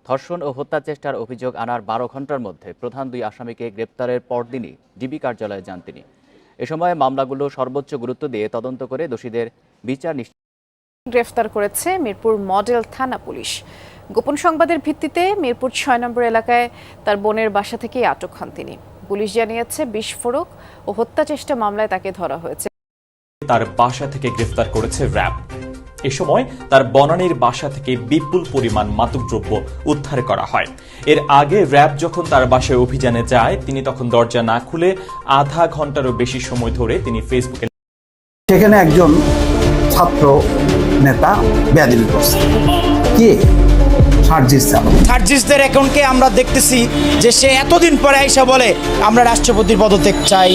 ধর্ষণ ও হত্যা চেষ্টার অভিযোগ আনার ১২ ঘণ্টার মধ্যে প্রধান দুই আসামিকে গ্রেপ্তারের পরদিনই ডিবি কার্যালয়ে যান তিনি। এ সময় মামলাগুলো সর্বোচ্চ গুরুত্ব দিয়ে তদন্ত করে দোষীদের বিচার গ্রেফতার করেছে মিরপুর মডেল থানা পুলিশ। গোপন সংবাদের ভিত্তিতে মিরপুর ৬ নম্বর এলাকায় তার বোনের বাসা থেকে আটক হন তিনি। পুলিশ জানিয়েছে বিস্ফোরক ও হত্যা চেষ্টা মামলায় তাকে ধরা হয়েছে। তার বাসা থেকে গ্রেফতার করেছে র্যাব। এ সময় তার বনানীর বাসা থেকে বিপুল পরিমাণ মাদকদ্রব্য উদ্ধার করা হয়। এর আগে র্যাব যখন তার বাসায় অভিযানে যায় তিনি তখন দরজা না খুলে আধা ঘন্টারও বেশি সময় ধরে তিনি ফেসবুকে সেখানে একজন ছাত্র নেতা বেয়াদবি করছে। কে? সার্জিসদের অ্যাকাউন্টকে আমরা দেখতেছি যে সে এতদিন পরে আইসা বলে আমরা রাষ্ট্রপতির পদত্যাগ চাই,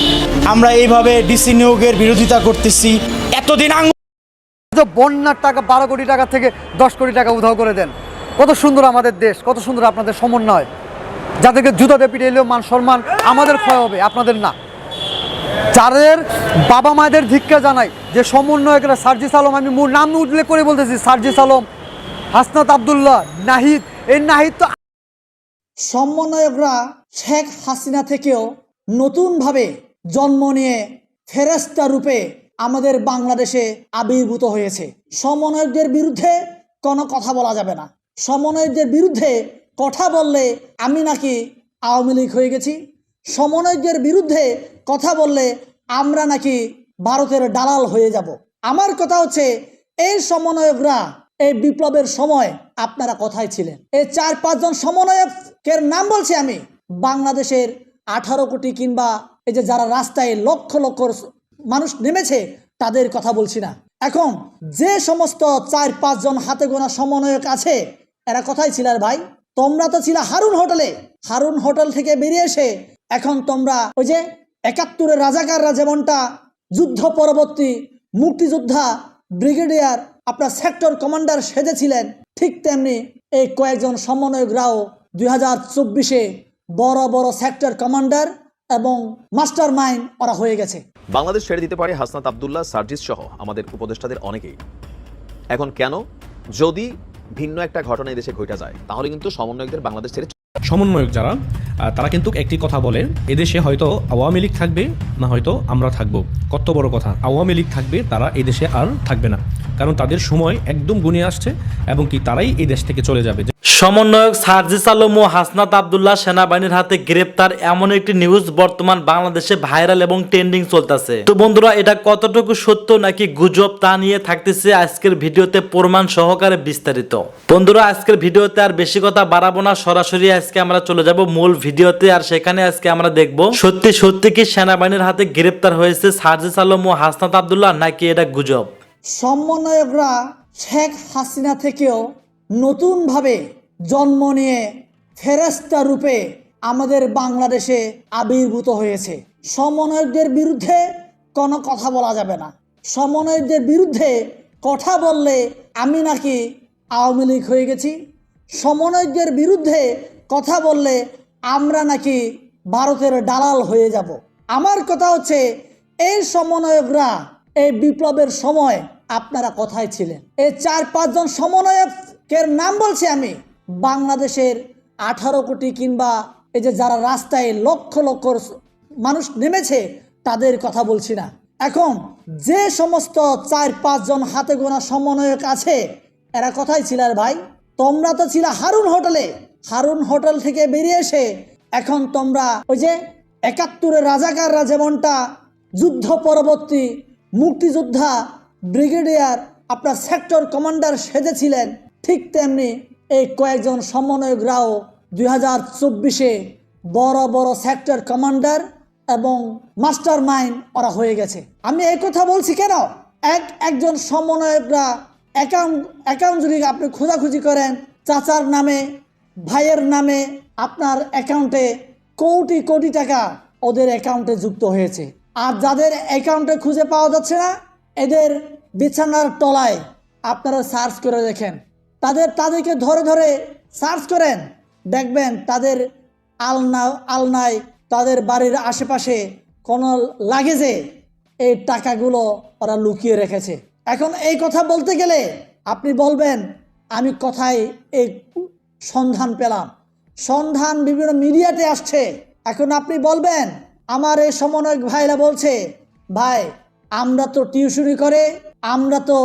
আমরা এইভাবে ডিসি নিয়োগের বিরোধিতা করতেছি। এতদিন বন্যার টাকা ১২ কোটি টাকা থেকে ১০ কোটি টাকা উধাও করে দেন। কত সুন্দর আমাদের দেশ, কত সুন্দর আপনাদের সমন্বয়। যাদেরকে জুতাতে পিটিয়ে এলেও মান সম্মান আমাদের ক্ষয় হবে, আপনাদের না। যাদের বাবা মায়েদের ধিক্কার জানাই যে সমন্বয়করা সার্জিস আলম, আমি মোর নাম উল্লেখ করে বলতেছি, সার্জিস আলম, হাসনাত আব্দুল্লাহ, নাহিদ। এই নাহিদ তো সমন্বয়করা শেখ হাসিনা থেকেও নতুনভাবে জন্ম নিয়ে ফেরেশতা রূপে আমাদের বাংলাদেশে আবির্ভূত হয়েছে। সমন্বয়কদের বিরুদ্ধে কোনো কথা বলা যাবে না। সমন্বয়কদের বিরুদ্ধে কথা বললে আমি নাকি আওয়ামী লীগ হয়ে গেছি, সমন্বয়কদের বিরুদ্ধে কথা বললে আমরা নাকি ভারতের দালাল হয়ে যাব। আমার কথা হচ্ছে এই সমন্বয়করা এই বিপ্লবের সময় আপনারা কোথায় ছিলেন? এই ৪-৫ জন সমন্বয়কের নাম বলছি আমি। বাংলাদেশের ১৮ কোটি কিংবা এই যে যারা রাস্তায় লক্ষ লক্ষ মানুষ নেমেছে তাদের কথা বলছি না। এখন যে সমস্ত ৪-৫ জন হাতে গোনা সমন্বয়ক আছে এরা কোথায় ছিল ভাই? তোমরা তো ছিল হারুন হোটেলে। হারুন হোটেল থেকে বেরিয়ে এসে এখন তোমরা ওই যে ৭১-এর রাজাকাররা যেমনটা যুদ্ধ পরবর্তী মুক্তিযোদ্ধা ব্রিগেডিয়ার আপনার সেক্টর কমান্ডার সেজেছিলেন, ঠিক তেমনি এই কয়েকজন সমন্বয়করাও ২০২৪-এ বড় বড় সেক্টর কমান্ডার এবং মাস্টার মাইন্ড ওরা হয়ে গেছে। বাংলাদেশ ছেড়ে দিতে পারে হাসনাত আব্দুল্লাহ, সার্জিস সহ আমাদের উপদেষ্টাদের অনেকেই। এখন কেন? যদি ভিন্ন একটা ঘটনা এই দেশে ঘটে যায় তাহলে কিন্তু সমন্বয়কদের বাংলাদেশ ছেড়ে সমন্বয়ক যারা তারা কিন্তু একটি কথা বলে, এদেশে হয়তো আওয়ামী লীগ থাকবে না হয়তো আমরা থাকবো। কত বড় কথা, আওয়ামী লীগ থাকবে, তারা এই দেশে আর থাকবে না, কারণ তাদের সময় একদম গুনিয়ে আসছে এবং কি তারাই এই দেশ থেকে চলে যাবে। সমন্বয়ক সার্জিস আলম ও হাসনাত আব্দুল্লাহ সেনাবাহিনীর হাতে গ্রেপ্তার, এমন একটি নিউজ বর্তমান বাংলাদেশে ভাইরাল এবং ট্রেন্ডিং চলতেছে। তো বন্ধুরা, এটা কতটুকু সত্য নাকি গুজব তা নিয়ে থাকতেছে আজকের ভিডিওতে প্রমাণ সহকারে বিস্তারিত। বন্ধুরা, আজকের ভিডিওতে আর বেশি কথা বাড়াবো না, সরাসরি আজকে আমরা চলে যাব মূল ভিডিওতে। আর সেখানে আজকে আমরা দেখব সত্যি সত্যি কি সেনাবাহিনীর হাতে গ্রেপ্তার হয়েছে সার্জিস আলম ও হাসনাত আব্দুল্লাহ নাকি এটা গুজব। সমন্বয়করা শেখ হাসিনা থেকেও নতুনভাবে জন্ম নিয়ে ফেরেশতা রূপে আমাদের বাংলাদেশে আবির্ভূত হয়েছে। সমন্বয়কদের বিরুদ্ধে কোনো কথা বলা যাবে না। সমন্বয়কদের বিরুদ্ধে কথা বললে আমি নাকি আওয়ামী লীগ হয়ে গেছি, সমন্বয়কদের বিরুদ্ধে কথা বললে আমরা নাকি ভারতের দালাল হয়ে যাব। আমার কথা হচ্ছে এই সমন্বয়করা এই বিপ্লবের সময় আপনারা কোথায় ছিলেন? এই ৪-৫ জন সমন্বয়কের নাম বলছি আমি। বাংলাদেশের ১৮ কোটি কিংবা এই যে যারা রাস্তায় লক্ষ লক্ষ মানুষ নেমেছে তাদের কথা বলছি না। এখন যে সমস্ত ৪-৫ জন হাতে গোনা সমন্বয়ক আছে এরা কোথায় ছিল ভাই? তোমরা তো ছিল হারুন হোটেলে। হারুন হোটেল থেকে বেরিয়ে এসে এখন তোমরা ওই যে ৭১-এর রাজাকাররা যেমনটা যুদ্ধ পরবর্তী মুক্তিযোদ্ধা ব্রিগেডিয়ার আপনার সেক্টর কমান্ডার সেজেছিলেন, ঠিক তেমনি এই কয়েকজন সমন্বয়করাও ২০২৪-এ বড় বড় সেক্টর কমান্ডার এবং মাস্টার মাইন্ড ওরা হয়ে গেছে। আমি এই কথা বলছি কেন? একজন সমন্বয়করা অ্যাকাউন্ট যদি আপনি খোঁজাখুঁজি করেন, চাচার নামে ভাইয়ের নামে আপনার অ্যাকাউন্টে কোটি কোটি টাকা ওদের অ্যাকাউন্টে যুক্ত হয়েছে। আর যাদের অ্যাকাউন্টে খুঁজে পাওয়া যাচ্ছে না এদের বিছানার তলায় আপনারা সার্চ করে দেখেন, তাদেরকে ধরে ধরে সার্চ করেন, দেখবেন তাদের আলনায় তাদের বাড়ির আশেপাশে কোনো লাগেজে এই টাকাগুলো ওরা লুকিয়ে রেখেছে। এখন এই কথা বলতে গেলে আপনি বলবেন আমি কোথায় এই সন্ধান পেলাম, সন্ধান বিভিন্ন মিডিয়াতে আসছে। এখন আপনি বলবেন, আমার এই সমন্বয়ক ভাইরা বলছে, ভাই আমরা তো টিউশনি করে, আমরা তো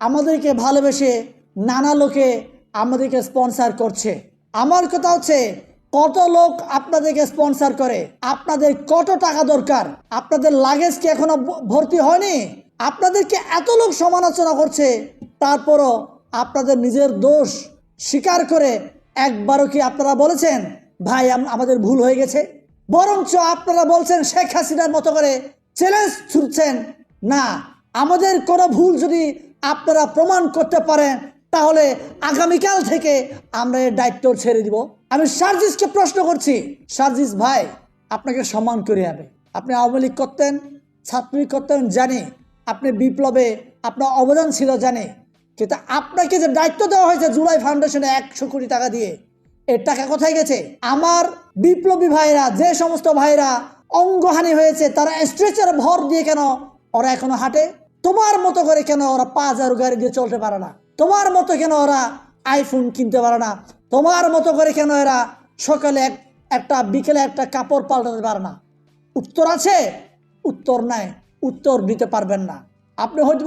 আমাদেরকে ভালোবেসে নানা লোকে আমাদেরকে স্পন্সর করছে। আমার কথা হচ্ছে, কত লোক আপনাদেরকে স্পন্সর করে, আপনাদের কত টাকা দরকার, আপনাদের লাগেজ কি এখনো ভর্তি হয়নি? আপনাদেরকে এত লোক সমালোচনা করছে, তারপরও আপনাদের নিজের দোষ স্বীকার করে একবারও কি আপনারা বলেছেন ভাই আমাদের ভুল হয়ে গেছে? বরঞ্চ আপনারা বলছেন শেখ হাসিনার মতো করে চ্যালেঞ্জ ছুটছেন, না আমাদের কোনো ভুল যদি আপনারা প্রমাণ করতে পারেন তাহলে আগামীকাল থেকে আমরা এর দায়িত্ব ছেড়ে দিব। আমি সার্জিসকে প্রশ্ন করছি, সার্জিস ভাই আপনাকে সম্মান করে যাবে, আপনি আওয়ামী লীগ করতেন, ছাত্রলীগ করতেন জানি, আপনি বিপ্লবে আপনার অবদান ছিল জানি, কিন্তু আপনাকে যে দায়িত্ব দেওয়া হয়েছে জুলাই ফাউন্ডেশনে 100 কোটি টাকা দিয়ে, এর টাকা কোথায় গেছে? আমার বিপ্লবী ভাইরা, যে সমস্ত ভাইরা অঙ্গহানি হয়েছে, তারা স্ট্রেচার ভর দিয়ে কেন ওরা এখনো হাঁটে? তোমার মতো করে কেন ওরা 5000 গাড়ি দিয়ে চলতে পারে না? তোমার মতো কেন ওরা আইফোন কিনতে পারে না? তোমার মতো করে কেন এরা সকালে একটা বিকেলে একটা কাপড় পাল্টাতে পারে না? উত্তর আছে? উত্তর নাই, উত্তর দিতে পারবেন না। আপনি হয়তো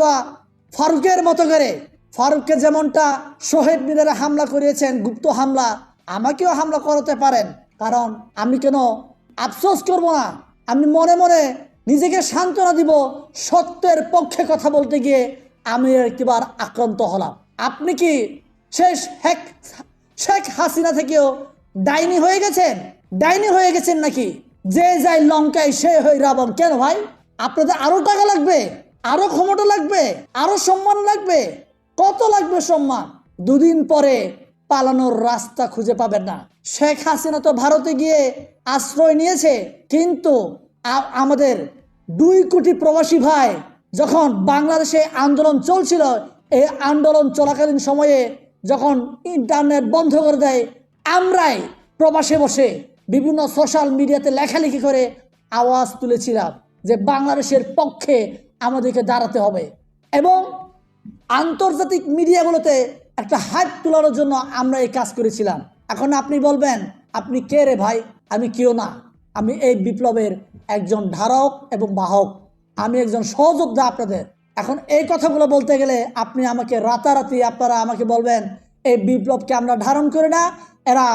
ফারুকের মতো করে, ফারুককে যেমনটা শহীদ মিনারে হামলা করিয়েছেন, গুপ্ত হামলা, আমাকেও হামলা করাতে পারেন, কারণ আমি কেন আফসোস করব না? আমি মনে মনে নিজেকে সান্ত্বনা দিব, সত্যের পক্ষে কথা বলতে গিয়ে আমি একবার আক্রান্ত হলাম। আপনি কি শেখ হাসিনা থেকেও ডাইনি হয়ে গেছেন? ডাইনি হয়ে গেছেন নাকি? যে যায় লঙ্কায় সে হয়ে রাবণ। কেন ভাই? আপনাদের আরো টাকা লাগবে, আরো ক্ষমতা লাগবে, আরো সম্মান লাগবে। কত লাগবে সম্মান? দুদিন পরে পালানোর রাস্তা খুঁজে পাবেন না। শেখ হাসিনা তো ভারতে গিয়ে আশ্রয় নিয়েছে, কিন্তু আমাদের 2 কোটি প্রবাসী ভাই যখন বাংলাদেশে আন্দোলন চলছিল, এই আন্দোলন চলাকালীন সময়ে যখন ইন্টারনেট বন্ধ করে দেয়, আমরাই প্রবাসে বসে বিভিন্ন সোশ্যাল মিডিয়াতে লেখালেখি করে আওয়াজ তুলেছিলাম যে বাংলাদেশের পক্ষে আমাদেরকে দাঁড়াতে হবে, এবং আন্তর্জাতিক মিডিয়াগুলোতে একটা হাত তোলানোর জন্য আমরা এই কাজ করেছিলাম। এখন আপনি বলবেন, আপনি কে রে ভাই? আমি কেউ না, আমি এই বিপ্লবের একজন ধারক এবং বাহক, আমি একজন সহযোদ্ধা আপনাদের। এখন এই কথাগুলো বলতে গেলে আপনি আমাকে রাতারাতি আপনারা আমাকে বলবেন এই বিপ্লবকে আমরা ধারণ করি না, এরা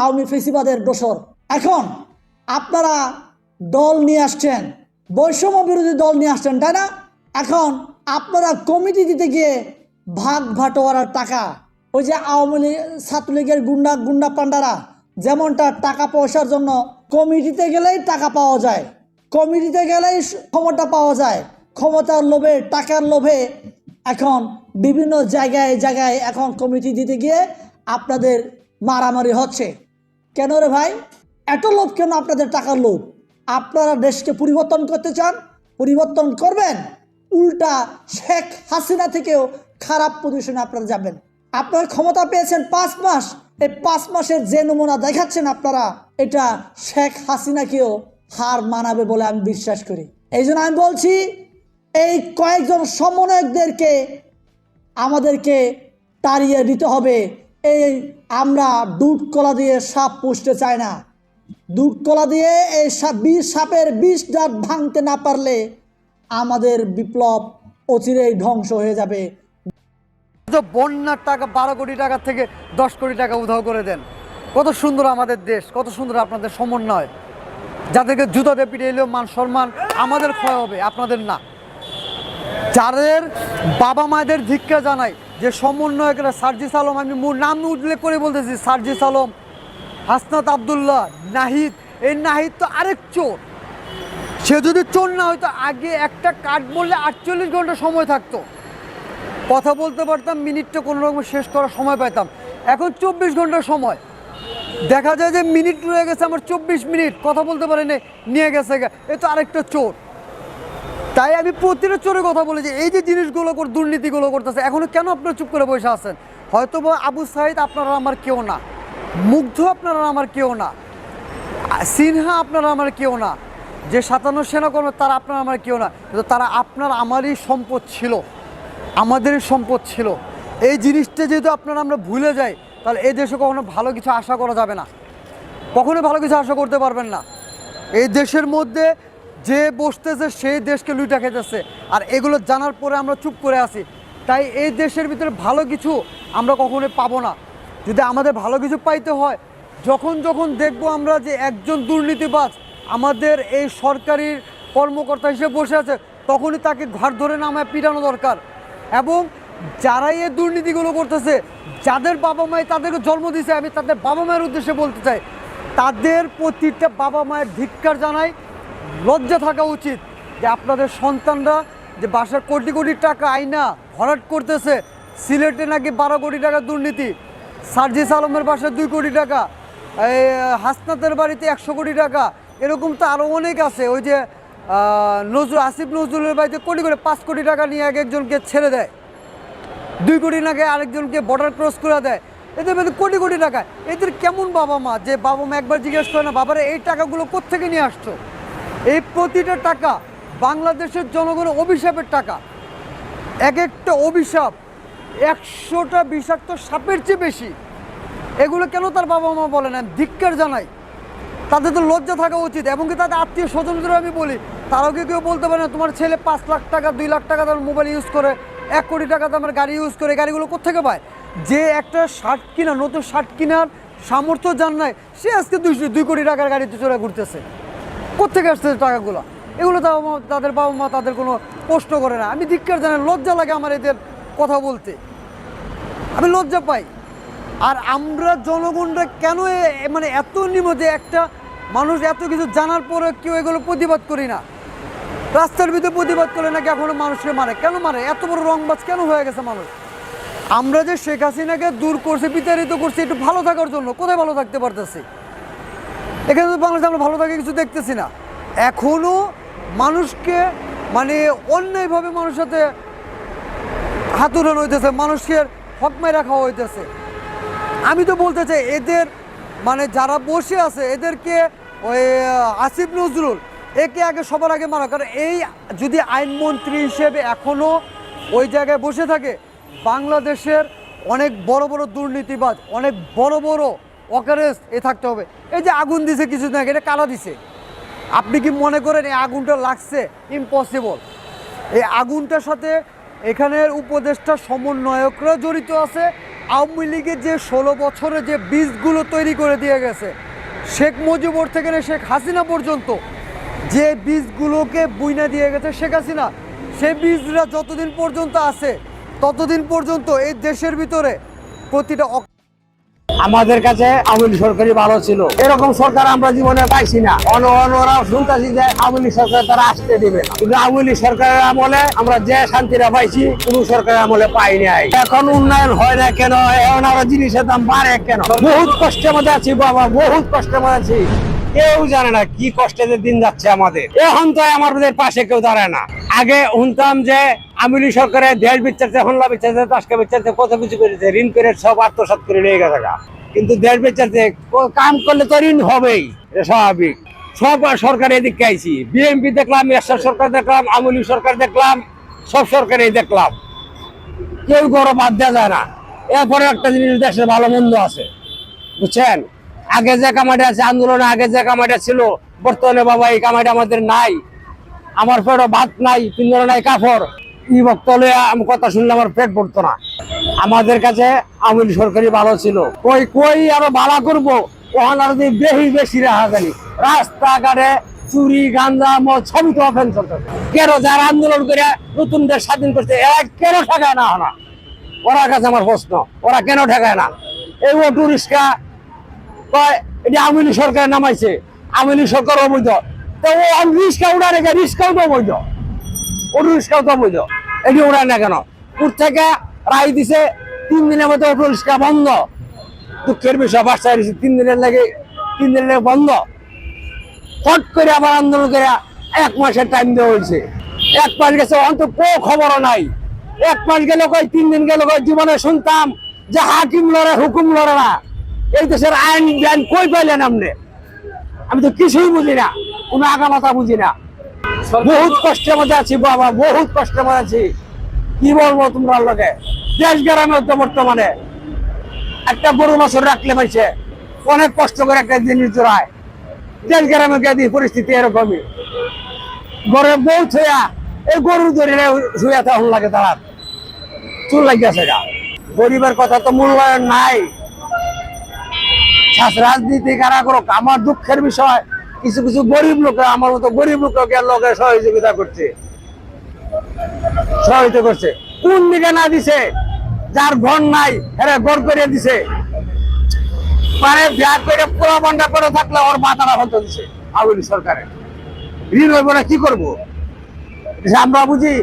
আওয়ামী ফেসিবাদের দোসর। এখন আপনারা দল নিয়ে আসছেন, বৈষম্য বিরোধী দল নিয়ে আসছেন, তাই না? এখন আপনারা কমিটি দিতে গিয়ে ভাগ ভাটোয়ারার টাকা, ওই যে আওয়ামী লীগ ছাত্রলীগের গুন্ডা পান্ডারা যেমনটা টাকা পয়সার জন্য কমিটিতে গেলেই টাকা পাওয়া যায়, কমিটিতে গেলেই ক্ষমতা পাওয়া যায়, ক্ষমতার লোভে, টাকার লোভে এখন বিভিন্ন জায়গায় এখন কমিটি দিতে গিয়ে আপনাদের মারামারি হচ্ছে। কেন রে ভাই? এত লোভ কেন আপনাদের? টাকার লোভ। আপনারা দেশকে পরিবর্তন করতে চান, পরিবর্তন করবেন, উল্টা শেখ হাসিনা থেকেও খারাপ পজিশনে আপনারা যাবেন। আপনারা ক্ষমতা পেয়েছেন 5 মাস, এই 5 মাসের যে নমুনা দেখাচ্ছেন আপনারা, এটা শেখ হাসিনাকেও হার মানাবে বলে আমি বিশ্বাস করি। এই জন্য আমি বলছি, এই কয়েকজন সমন্বয়কদেরকে আমাদেরকে তাড়িয়ে দিতে হবে। এই আমরা দুধ কলা দিয়ে সাপ পুষতে চাই না। দুধ কলা দিয়ে এই সাপের বিষ দাঁত ভাঙতে না পারলে আমাদের বিপ্লব অচিরেই ধ্বংস হয়ে যাবে। বন্যার টাকা 12 কোটি টাকা থেকে 10 কোটি টাকা উধাও করে দেন। কত সুন্দর আমাদের দেশ, কত সুন্দর আপনাদের সমন্বয়। যাদেরকে জুতাতে পিটিয়ে এলেও মান সম্মান আমাদের ক্ষয় হবে, আপনাদের না। যাদের বাবা মায়েদের ধিক্কার জানাই যে সমন্বয়করা, সার্জিস আলম, আমি নাম উল্লেখ করে বলতেছি, সার্জিস আলম, হাসনাত আবদুল্লাহ, নাহিদ। এই নাহিদ তো আরেক চোর। সে যদি চোর না হয়তো আগে একটা কাট বললে 48 ঘন্টা সময় থাকতো, কথা বলতে পারতাম, মিনিটটা কোনো রকম শেষ করার সময় পাইতাম। এখন 24 ঘন্টার সময়। দেখা যায় যে মিনিট রয়ে গেছে আমার 24 মিনিট, কথা বলতে পারেনি, নিয়ে গেছে। এ তো আরেকটা চোর। তাই আমি প্রতিটা চোরের কথা বলি যে এই যে জিনিসগুলো দুর্নীতিগুলো করতেছে, এখনো কেন আপনারা চুপ করে বসে আছেন? হয়তো বা আবু সাইদ আপনারা আমার কেউ না, মুগ্ধ আপনারা আমার কেউ না, সিনহা আপনারা আমার কেউ না, যে 57 সেনাকর্মী তারা আপনারা আমার কেউ না, কিন্তু তারা আপনার আমারই সম্পদ ছিল, আমাদেরই সম্পদ ছিল। এই জিনিসটা যেহেতু আপনারা আমরা ভুলে যাই, তাহলে এই দেশে কখনো ভালো কিছু আশা করা যাবে না, কখনো ভালো কিছু আশা করতে পারবেন না। এই দেশের মধ্যে যে বসতেছে সেই দেশকে লুইটা খেতেছে, আর এগুলো জানার পরে আমরা চুপ করে আছি। তাই এই দেশের ভিতরে ভালো কিছু আমরা কখনোই পাবো না। যদি আমাদের ভালো কিছু পাইতে হয়, যখন দেখবো আমরা যে একজন দুর্নীতিবাজ আমাদের এই সরকারি কর্মকর্তা হিসেবে বসে আছে, তখনই তাকে ঘর ধরে নামায় পিটানো দরকার। এবং যারাই এই দুর্নীতিগুলো করতেছে, যাদের বাবা মায় তাদেরকে জন্ম দিয়েছে, আমি তাদের বাবা মায়ের উদ্দেশ্যে বলতে চাই, তাদের প্রতিটা বাবা মায়ের ধিক্কার জানাই, লজ্জা থাকা উচিত যে আপনাদের সন্তানরা যে বাসার কোটি কোটি টাকা আইনা ভরাট করতেছে। সিলেটে নাকি 12 কোটি টাকা দুর্নীতি, সার্জিস আলমের বাসায় 2 কোটি টাকা, এই হাসনাতের বাড়িতে 100 কোটি টাকা, এরকম তো আরও অনেক আছে। ওই যে আসিফ নজরুলের বাড়িতে কোটি করে 5 কোটি টাকা নিয়ে এক একজনকে ছেড়ে দেয়, 2 কোটি নাকি আরেকজনকে বর্ডার ক্রস করে দেয়, এদের মধ্যে কোটি কোটি টাকা। এদের কেমন বাবা মা যে বাবা মা একবার জিজ্ঞেস করে না, বাবারা এই টাকাগুলো কোত্থেকে নিয়ে আসছো? এই প্রতিটা টাকা বাংলাদেশের জনগণের অভিশাপের টাকা। এক একটা অভিশাপ 100টা বিষাক্ত সাপের চেয়ে বেশি। এগুলো কেন তার বাবা মা বলে না? ধিক্কার জানাই, তাদের তো লজ্জা থাকা উচিত। এবং কি তাদের আত্মীয় স্বজনদের আমি বলি, তারাও কেউ বলতে পারে না তোমার ছেলে 5 লাখ টাকা 2 লাখ টাকা তার মোবাইল ইউজ করে, 1 কোটি টাকা আমার গাড়ি ইউজ করে, গাড়িগুলো কোথেকে পায়? যে একটা শার্ট কিনা, নতুন শার্ট কেনার সামর্থ্য জান নাই, সে আজকে 2 কোটি টাকার গাড়িতে চড়ে ঘুরতেছে। কোথেকে আসছে টাকাগুলো? এগুলো তাদের বাবা মা তাদের কোনো প্রশ্ন করে না। আমি ধিক্কার জানাই, লজ্জা লাগে আমার এদের কথা বলতে, আমি লজ্জা পাই। আর আমরা জনগণরা কেন মানে এত নিম্ন যে একটা মানুষ এত কিছু জানার পরে কেউ এগুলো প্রতিবাদ করি না? রাস্তার ভিতরে প্রতিবাদ করে নাকি এখনো মানুষকে মারে, কেন মারে? এত বড় রংবাজ কেন হয়ে গেছে মানুষ? আমরা যে শেখ হাসিনাকে দূর করছি, বিতাড়িত করছি একটু ভালো থাকার জন্য, কোথায় ভালো থাকতে পারতেছি? এখানে তো বাংলাদেশে আমরা ভালো থাকে কিছু দেখতেছি না। এখনও মানুষকে মানে অন্যায়ভাবে মানুষের সাথে হাতুড়ানো হইতেছে, মানুষের হকমায় রাখা হইতেছে। আমি তো বলতে চাই এদের মানে যারা বসে আছে এদেরকে ওই আসিফ নজরুল একে আগে সবার আগে মারা। কারণ এই যদি আইনমন্ত্রী হিসেবে এখনও ওই জায়গায় বসে থাকে, বাংলাদেশের অনেক বড় বড় দুর্নীতিবাজ, অনেক বড় বড় অকারেজ থাকতে হবে। এই যে আগুন দিছে কিছুদিন আগে, এটা কারা দিছে? আপনি কি মনে করেন এই আগুনটা লাগছে? ইম্পসিবল। এই আগুনটার সাথে এখানের উপদেষ্টা সমন্বয়করা জড়িত আছে। আওয়ামী লীগের যে 16 বছরে যে বীজগুলো তৈরি করে দিয়ে গেছে, শেখ মুজিবুর থেকে শেখ হাসিনা পর্যন্ত যে বীজগুলোকে বুইনা দিয়ে গেছে শেখ হাসিনা, সেই বীজরা যতদিন পর্যন্ত আছে ততদিন পর্যন্ত এই দেশের ভিতরে প্রতিটা আমাদের কাছে আওয়ামী লীগ সরকারই ভালো ছিল। এরকম সরকার আমরা জীবনে পাইছি না। ওরা শুনতেছি যে আওয়ামী লীগ সরকার তারা আসতে দিবে না, কিন্তু আওয়ামী লীগ সরকারের আমলে আমরা যে শান্তিটা পাইছি কোন সরকারের আমলে পাই নাই। এখন উন্নয়ন হয় না কেন? এখন আরো জিনিসের দাম বাড়ে কেন? বহুত কষ্টের মধ্যে আছি বাবা, বহুত কষ্টের মধ্যে আছি। কেউ জানে না কি কষ্টে দিন যাচ্ছে আমাদের। এখন তো আমাদের পাশে কেউ দাঁড়ায় না। আগে শুনতাম যে আওয়ামী লীগ সরকারের দেশ বিচারছে, হল্লা বিচারছে, তাসকা বিচারছে, কত কিছু করেছে, ঋণ করে সব আত্মসাৎ করে নিয়ে গেছে। কিন্তু দেশ বিচারছে, কাম করলে তো ঋণ হবেই, এটা স্বাভাবিক। সব সরকার এদিকে আইছি, বিএনপি দেখলাম, এরশাদ সরকার দেখলাম, আওয়ামী লীগ সরকার দেখলাম, সব সরকারই দেখলাম, কেউ গৌরব বাদ দেওয়া যায় না। এরপরে একটা জিনিস দেশের ভালো মন্দ আছে, বুঝছেন? আগে যে কামাইটা আছে, আন্দোলনে আগে যে কামাইটা ছিল, বর্তমানে বাবা এই কামাইটা আমাদের নাই। আমার পেটে ভাত নাই, পিন্দরে নাই কাপড়, ই বক্তলে আমি কথা শুনলে আমার পেট ভরতো না। আমাদের কাছে আওয়ামী লীগ সরকারই ভালো ছিল। কই আরো ভালো করবো, ওখানে আরো বেশি রাখা জানি। রাস্তাঘাটে চুরি, গাঁজা, মদ সবই তো অফেন্স করতেছে। কেন যারা আন্দোলন করে নতুন দেশ স্বাধীন করছে, এরা কেন ঠেকায় না? না, ওরা কাছে আমার প্রশ্ন, ওরা কেন ঠেকায় না? এই অটো রিক্সা এটা আওয়ামী লীগ সরকার নামাইছে, আওয়ামী লীগ সরকার অবৈধ। তো ও রিক্সা উড়া রেখে, রিক্সাও তো অবৈধ, অটো রিক্সাও তো অবৈধ, এটি উড়ায় না কেন? উঠ থেকে রায় দিছে 3 দিনের মধ্যে অটো রিক্সা বন্ধ। দুঃখের বিষয়, বাসায় 3 দিনের লাগে বন্ধ। ফট করে আবার আন্দোলন করে 1 মাসের টাইম দেওয়া হয়েছে। 1 মাস গেছে, অন্তত খবরও নাই। 1 মাস গেল কয়, 3 দিন গেল কয়। জীবনে শুনতাম যে হাকিম লড়ে, হুকুম লড়ে না। এই দেশের আইন জ্ঞান কই পাইলেন আপনি? আমি তো কিছুই বুঝি না, কোনো আগামাথা বুঝি না। বহুত কষ্টের মধ্যে আছি বাবা, বহুত কষ্টের মধ্যে আছি। কি বলবো তোমরা লোকে, দেশ গ্রামে তো বর্তমানে একটা গরু বছর রাখলে পাইছে অনেক কষ্ট করে একটা জিনিস জোড়ায়। দেশ গ্রামে গিয়ে পরিস্থিতি এরকমই, ঘরে বউ ছুঁয়া এই গরুর দড়িলে শুয়ে তখন লাগে তারা চুল লাগিয়েছে গা। গরিবের কথা তো মূল্যায়ন নাই। রাজনীতি কারা করুক, আমার দুঃখের বিষয় কিছু কিছু গরিব লোক, আমার মতো গরিব লোকের সহযোগিতা করছে, সহযোগিতা করছে। কোন দিকে না দিছে, যার ঘর নাই হ্যাঁ ঘর করে দিছে, মানে ব্যাগ করে পোড়া বন্ডা করে থাকলে ওর মাথাটা হতো দিছে আওয়ামী লীগ সরকারের। ঋণ হইব না, কি করবো আমরা বুঝি।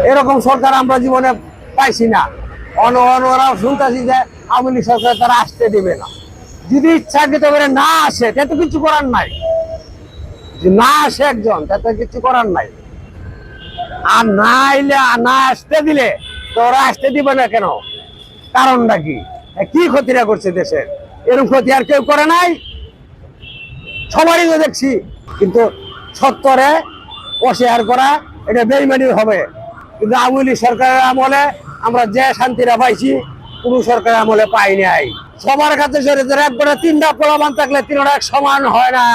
এরকম সরকার আমরা জীবনে পাইছি না। ওরাও শুনতেছি যে আওয়ামী লীগ সরকার তারা আসতে দেবে না। যদি ইচ্ছাকৃত করে না আসে তাতে কিছু করার নাই, না আসে একজন তাতে কিছু করার নাই। আর না আইলে না আসতে দিলে তো ওরা আসতে দিবে না কেন? কারণটা কি? কি ক্ষতিটা করছে দেশের? এরকম ক্ষতি আর কেউ করে নাই, সবারই তো দেখছি। কিন্তু সত্তরে অস্বীকার করা এটা বেইমানি হবে। কিন্তু আওয়ামী লীগ সরকারের আমলে আমরা যে শান্তিটা পাইছি কোন সরকারের আমলে পাই নাই। সবার কাছে একবারে 3টা প্রমাণ থাকলে 3টা এক সমান হয় না,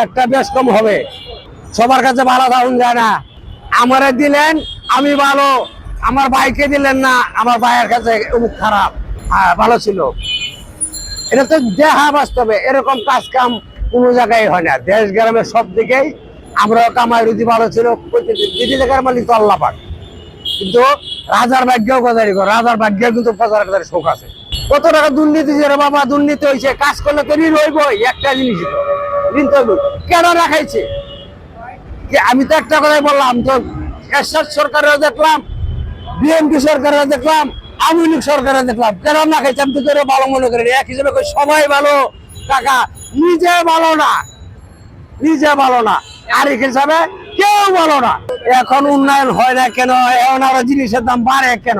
একটা বেশ কম হবে। সবার কাছে ভালো থাকুন যায় না। আমারে দিলেন আমি ভালো, আমার ভাইকে দিলেন না, আমার ভাইয়ের কাছে অমুক খারাপ, ভালো ছিল। এটা তো দেখা বাস্তবে এরকম কাজ কাম কোনো জায়গায় হয় না। দেশ গ্রামের সব দিকেই আমরা কামাই রুজি ভালো ছিল, প্রতিটি জায়গার মালিক তো আল্লাহ পাক। কিন্তু রাজার ভাগ্যেও গজারি করে, রাজার ভাগ্যেও কিন্তু প্রচার করার শোক আছে। কত টাকা দুর্নীতি রে বাবা, দুর্নীতি হয়েছে। কাজ করলে তো ঋণ হইবই, একটা জিনিস ঋণ তো কেন রাখাইছে। আমি তো একটা কথাই বললাম, তো এরশাদ সরকারেও দেখলাম, বিএনপি সরকারেও দেখলাম, আওয়ামী লীগ সরকারে দেখলাম, কেন না খাইছে আমি তো ভালো মনে করি। এক হিসেবে সবাই ভালো, টাকা নিজে ভালো না, নিজে ভালো না, আরেক হিসাবে কেউ ভালো না। এখন উন্নয়ন হয় না কেন? এখন আরো জিনিসের দাম বাড়ে কেন?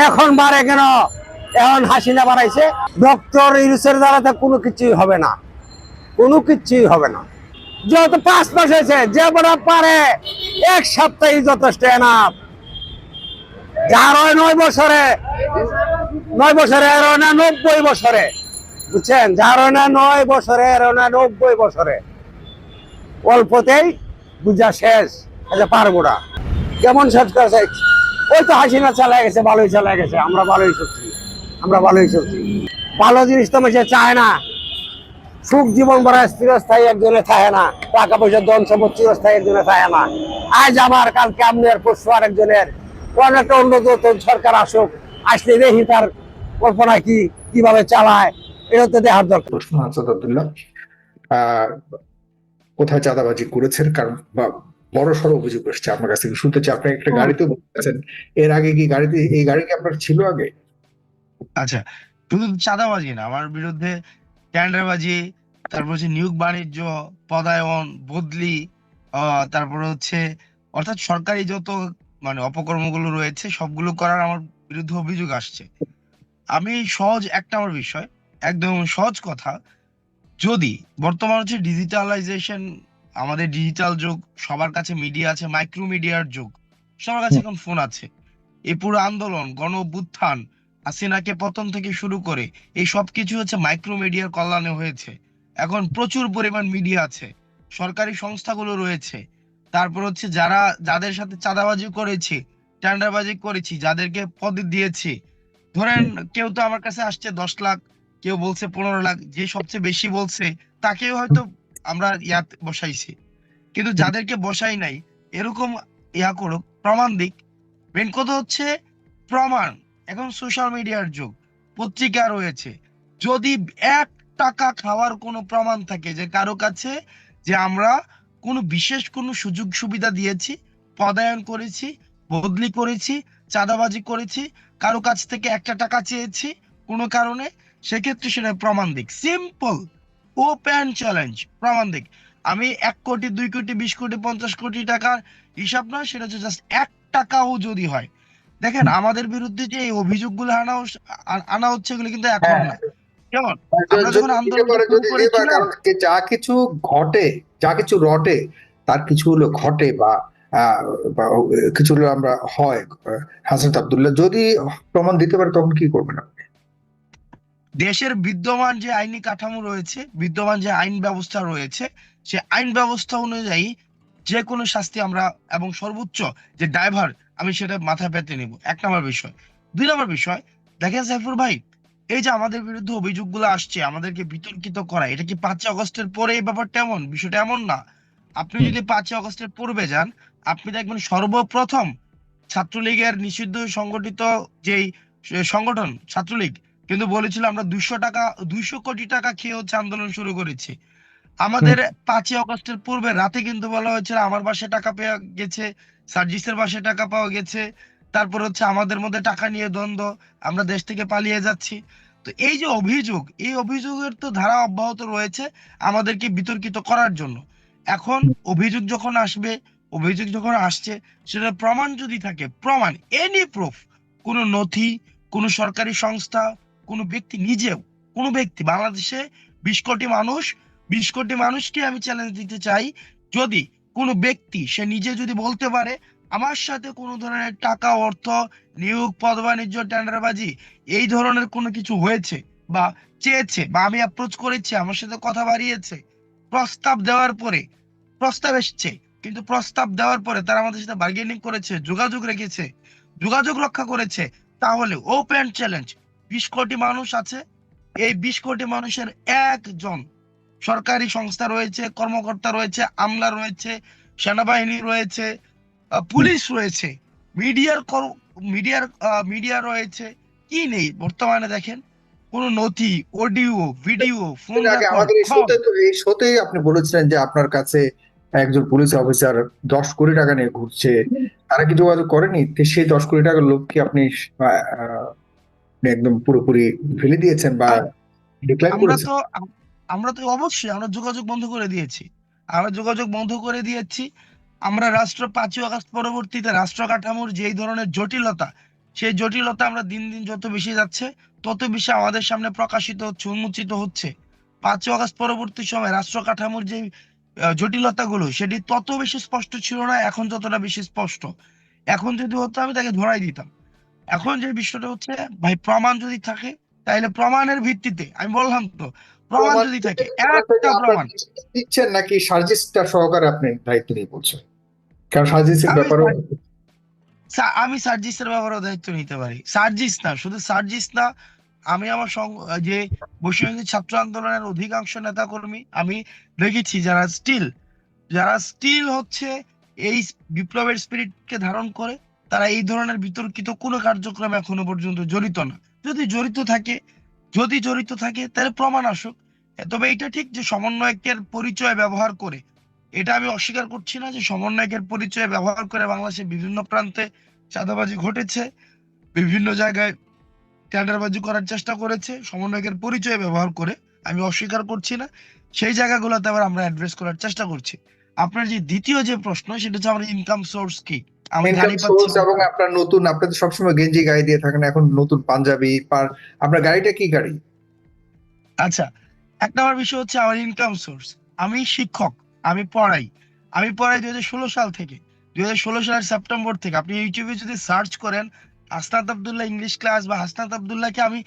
এখন বাড়ে কেন? এখন হাসিনা বাড়াইছে। ডক্টর ইউনূসের দ্বারা তো কোনো কিছুই হবে না, কোনো কিছুই হবে না। যেহেতু 5 মাস হয়েছে, যে বড় পারে 1 সপ্তাহে যথেষ্ট এনাফ। যার 9 বছরে, 9 বছরে এর না 90 বছরে, বুঝছেন? যার না 9 বছরে এর না 90 বছরে, অল্পতেই বুঝা শেষ। আচ্ছা পারবো না কেমন শেষ করা চাই? ওই তো হাসিনা চালায় গেছে, ভালোই চালায় গেছে, আমরা ভালোই চলছি, আমরা ভালোই চলছি। ভালো জিনিস তো মানুষ চায় না। সুখ জীবন বড় চিরস্থায়ী একজনে থাকে না, টাকা পয়সা ধন সম্পদ চিরস্থায়ী একজনে থাকে না। আজ আমার, কালকে আপনার, পরশু আরেকজনের। কোন একটা অন্য সরকার আসুক, আসলে দেখি তার কল্পনা কি, কিভাবে চালায়, এটা তো দেখার দরকার। প্রশ্ন আসাদুল্লাহ, কোথায় চাঁদাবাজি করেছেন? কারণ বড় সড় অভিযোগ এসছে আপনার কাছ থেকে, শুনতে চাই। আপনি একটা গাড়িতে বলতেছেন, এর আগে কি গাড়িতে, এই গাড়ি কি আপনার ছিল আগে? আচ্ছা, শুধু চাঁদাবাজি না, আমার বিরুদ্ধে টেন্ডারবাজি, তারপর হচ্ছে নিয়োগ বাণিজ্য, পদায়ন, বদলি, তারপর হচ্ছে অর্থাৎ সরকারি যত মানে অপকর্মগুলো রয়েছে সবগুলো করার আমার বিরুদ্ধে অভিযোগ আসছে। আমি সহজ একটা আমার বিষয়, একদম সহজ কথা, যদি বর্তমান হচ্ছে ডিজিটালাইজেশন, আমাদের ডিজিটাল যুগ, সবার কাছে মিডিয়া আছে, মাইক্রো মিডিয়ার যুগ, সবার কাছে এখন ফোন আছে। এই পুরো আন্দোলন, গণ অভ্যুত্থান, হাসিনাকে পতন থেকে শুরু করে এই সবকিছু হচ্ছে মাইক্রো মিডিয়ার কল্যাণে হয়েছে। এখন প্রচুর পরিমাণ মিডিয়া আছে, সরকারি সংস্থাগুলো রয়েছে, তারপর হচ্ছে যাদের সাথে চাঁদাবাজি করেছি, টেন্ডারবাজি করেছি, যাদেরকে পদ দিয়েছি, ধরেন কেউ তো আমার কাছে আসছে 10 লাখ, কেউ বলছে 15 লাখ, যে সবচেয়ে বেশি বলছে তাকেও হয়তো আমরা বসাইছি। কিন্তু যাদেরকে বসাই নাই, এরকম করুক, প্রমাণ দিক। মেন কথা হচ্ছে প্রমাণ। এখন সোশ্যাল মিডিয়ার যুগ, পত্রিকা রয়েছে, যদি 1 টাকা খাওয়ার কোনো প্রমাণ থাকে যে কারো কাছে, যে আমরা কোনো বিশেষ কোনো সুযোগ সুবিধা দিয়েছি, পদায়ন করেছি, বদলি করেছি, চাঁদাবাজি করেছি, কারো কাছ থেকে 1 টাকা চেয়েছি কোনো কারণে, সেক্ষেত্রে সেটা প্রমাণ দিক। সিম্পল, ওপেন চ্যালেঞ্জ, প্রমাণ দিক। আমি 1 কোটি, 2 কোটি, 20 কোটি, 50 কোটি টাকার হিসাব নয়, সেটা হচ্ছে জাস্ট 1 টাকাও যদি হয়। দেখেন আমাদের বিরুদ্ধে যে এই অভিযোগগুলো আনা হচ্ছে, এগুলো কিন্তু এখন না। কেমন আমরা যখন আন্দোলন শুরু করেছিলাম, যা কিছু ঘটে, যা কিছু রটে, তার কিছু হলো ঘটে বা আহ, বা কিছু হলেও আমরা হয় হাসনাত আব্দুল্লাহ যদি প্রমাণ দিতে পারে তখন কি করবেন আপনি? দেশের বিদ্যমান যে আইনি কাঠামো রয়েছে, বিদ্যমান যে আইন ব্যবস্থা রয়েছে, সে আইন ব্যবস্থা অনুযায়ী যে কোনো শাস্তি আমরা, এবং সর্বোচ্চ যে ড্রাইভার, আমি সেটা মাথায় পেতে নিব, 1 নম্বর বিষয়। 2 নম্বর বিষয়, দেখেন সাইফুর ভাই, এই যে আমাদের বিরুদ্ধে অভিযোগগুলো আসছে, আমাদেরকে বিতর্কিত করা, এটা কি 5ই আগস্টের পরে এই ব্যাপারটা এমন? বিষয়টা এমন না। আপনি যদি 5ই আগস্টের পূর্বে যান, আপনি দেখবেন সর্বপ্রথম ছাত্রলীগের নিষিদ্ধ সংগঠিত যেই সংগঠন ছাত্রলীগ কিন্তু বলেছিল আমরা 200 কোটি টাকা খেয়ে হচ্ছে আন্দোলন শুরু করেছি। আমাদের 5ই আগস্টের পূর্বে রাতে কিন্তু বলা হয়েছিল আমার বাসায় টাকা পাওয়া গেছে, সার্জিসের বাসায় টাকা পাওয়া গেছে, তারপর হচ্ছে আমাদের মধ্যে টাকা নিয়ে দ্বন্দ্ব, আমরা দেশ থেকে পালিয়ে যাচ্ছি। তো এই যে অভিযোগ, এই অভিযোগের তো ধারা অব্যাহত রয়েছে আমাদেরকে বিতর্কিত করার জন্য। এখন অভিযোগ যখন আসবে, অভিযোগ যখন আসছে, সেটা প্রমাণ যদি থাকে, প্রমাণ, এনি প্রুফ, কোনো নথি, কোনো সরকারি সংস্থা, কোনো ব্যক্তি নিজেও, কোনো ব্যক্তি বাংলাদেশে 20 কোটি মানুষ, 20 কোটি মানুষকে আমি চ্যালেঞ্জ দিতে চাই, যদি কোনো ব্যক্তি সে নিজে যদি বলতে পারে আমার সাথে কোনো ধরনের টাকা, অর্থ, নিয়োগ, পদ বাণিজ্য, টেন্ডারবাজি এই ধরনের কোনো কিছু হয়েছে বা চেয়েছে, বা আমি অ্যাপ্রোচ করেছি, আমার সাথে কথা বাড়িয়েছে, প্রস্তাব দেওয়ার পরে, প্রস্তাব এসছে কিন্তু প্রস্তাব দেওয়ার পরে তারা আমাদের সাথে বার্গেনিং করেছে, যোগাযোগ রেখেছে, যোগাযোগ রক্ষা করেছে, তাহলে ওপেন চ্যালেঞ্জ, 20 কোটি মানুষ আছে, এই 20 কোটি মানুষের একজন সরকারি সংস্থা রয়েছে, কর্মকর্তা রয়েছে, আমলা রয়েছে, সেনাবাহিনী রয়েছে, পুলিশ রয়েছে, মিডিয়ার মিডিয়ার মিডিয়া রয়েছে, কি নেই বর্তমানে? দেখেন, কোন নথি, অডিও, ভিডিও, ফোন এর আগে রেকর্ড, আমাদের এই শোতেই আপনি বলেছিলেন যে আপনার কাছে একজন পুলিশ অফিসার 10 কোটি টাকা নিয়ে ঘুরছে, তারা কি যোগাযোগ করেনি? তো সেই 10 কোটি টাকার লোক কি আপনি একদম পুরোপুরি ফেলে দিয়েছেন বা ডিক্লাইন আমরা করেছেন? তো আমরা তো অবশ্যই আমরা যোগাযোগ বন্ধ করে দিয়েছি, আমরা যোগাযোগ বন্ধ করে দিয়েছি। আমরা 5ই আগস্ট পরবর্তীতে রাষ্ট্র কাঠামোর যে ধরনের জটিলতা, সেই জটিলতা আমরা দিন দিন যত বেশি যাচ্ছে তত বেশি আমাদের সামনে প্রকাশিত হচ্ছে, উন্মোচিত হচ্ছে। 5ই আগস্ট পরবর্তী সময় রাষ্ট্র কাঠামোর যে জটিলতাগুলো, সেটি তত বেশি স্পষ্ট ছিল না, এখন যতটা বেশি স্পষ্ট। এখন যদি হতো আমি তাকে ধরাই দিতাম। এখন যে বিষয়টা হচ্ছে, ভাই প্রমাণ যদি থাকে, তাহলে প্রমাণের ভিত্তিতে, আমি বললাম তো, প্রমাণ প্রমাণ যদি থাকে, আপনার থেকে একটা আপনার প্রমাণ, দিচ্ছেন নাকি সার্জিসটা সহকারে আপনি দায়িত্ব নিয়ে বলছেন? কারণ সার্জিসের আমি ব্যাপারও আমি সার্জিসের ব্যাপারেও দায়িত্ব নিতে পারি। সার্জিস না, শুধু সার্জিস না, আমি আমার যে বৈষম্য ছাত্র আন্দোলনের অধিকাংশ নেতাকর্মী আমি দেখেছি যারা স্টিল হচ্ছে এই বিপ্লবের স্পিরিটকে ধারণ করে, তারা এই ধরনের বিতর্কিত কোনো কার্যক্রমে এখনো পর্যন্ত জড়িত না। যদি জড়িত থাকে, তাহলে প্রমাণ আসুক। তবে এটা ঠিক যে সমন্বয়কের পরিচয় ব্যবহার করে, এটা আমি অস্বীকার করছি না যে সমন্বয়কের পরিচয় ব্যবহার করে বাংলাদেশের বিভিন্ন প্রান্তে চাঁদাবাজি ঘটেছে, বিভিন্ন জায়গায় টেন্ডারবাজি করার চেষ্টা করেছে, সমন্বয়কের পরিচয় ব্যবহার করে, আমি অস্বীকার করছি না। সেই জায়গাগুলোতে আবার আমরা অ্যাড্রেস করার চেষ্টা করছি। আপনার যে দ্বিতীয় যে প্রশ্ন, সেটা হচ্ছে আমার ইনকাম সোর্স কি, আমি ইনকাম গাড়ি পাচ্ছি সোর্স এবং কোথায়? আপনার নতুন, আপনি তো সবসময় গেঞ্জি গায়ে দিয়ে থাকেন, এখন নতুন পাঞ্জাবি আপনার গাড়িটা কি গাড়ি? আচ্ছা, 1 নম্বর বিষয় হচ্ছে আমার ইনকাম সোর্স। আমি শিক্ষক, আমি পড়াই। 2016 সাল থেকে, 2016 সালের সেপ্টেম্বর থেকে। আপনি ইউটিউবে যদি সার্চ করেন হাসনাত আব্দুল্লাহ ইংলিশ ক্লাস বা হাসনাত আব্দুল্লাহকে, আমি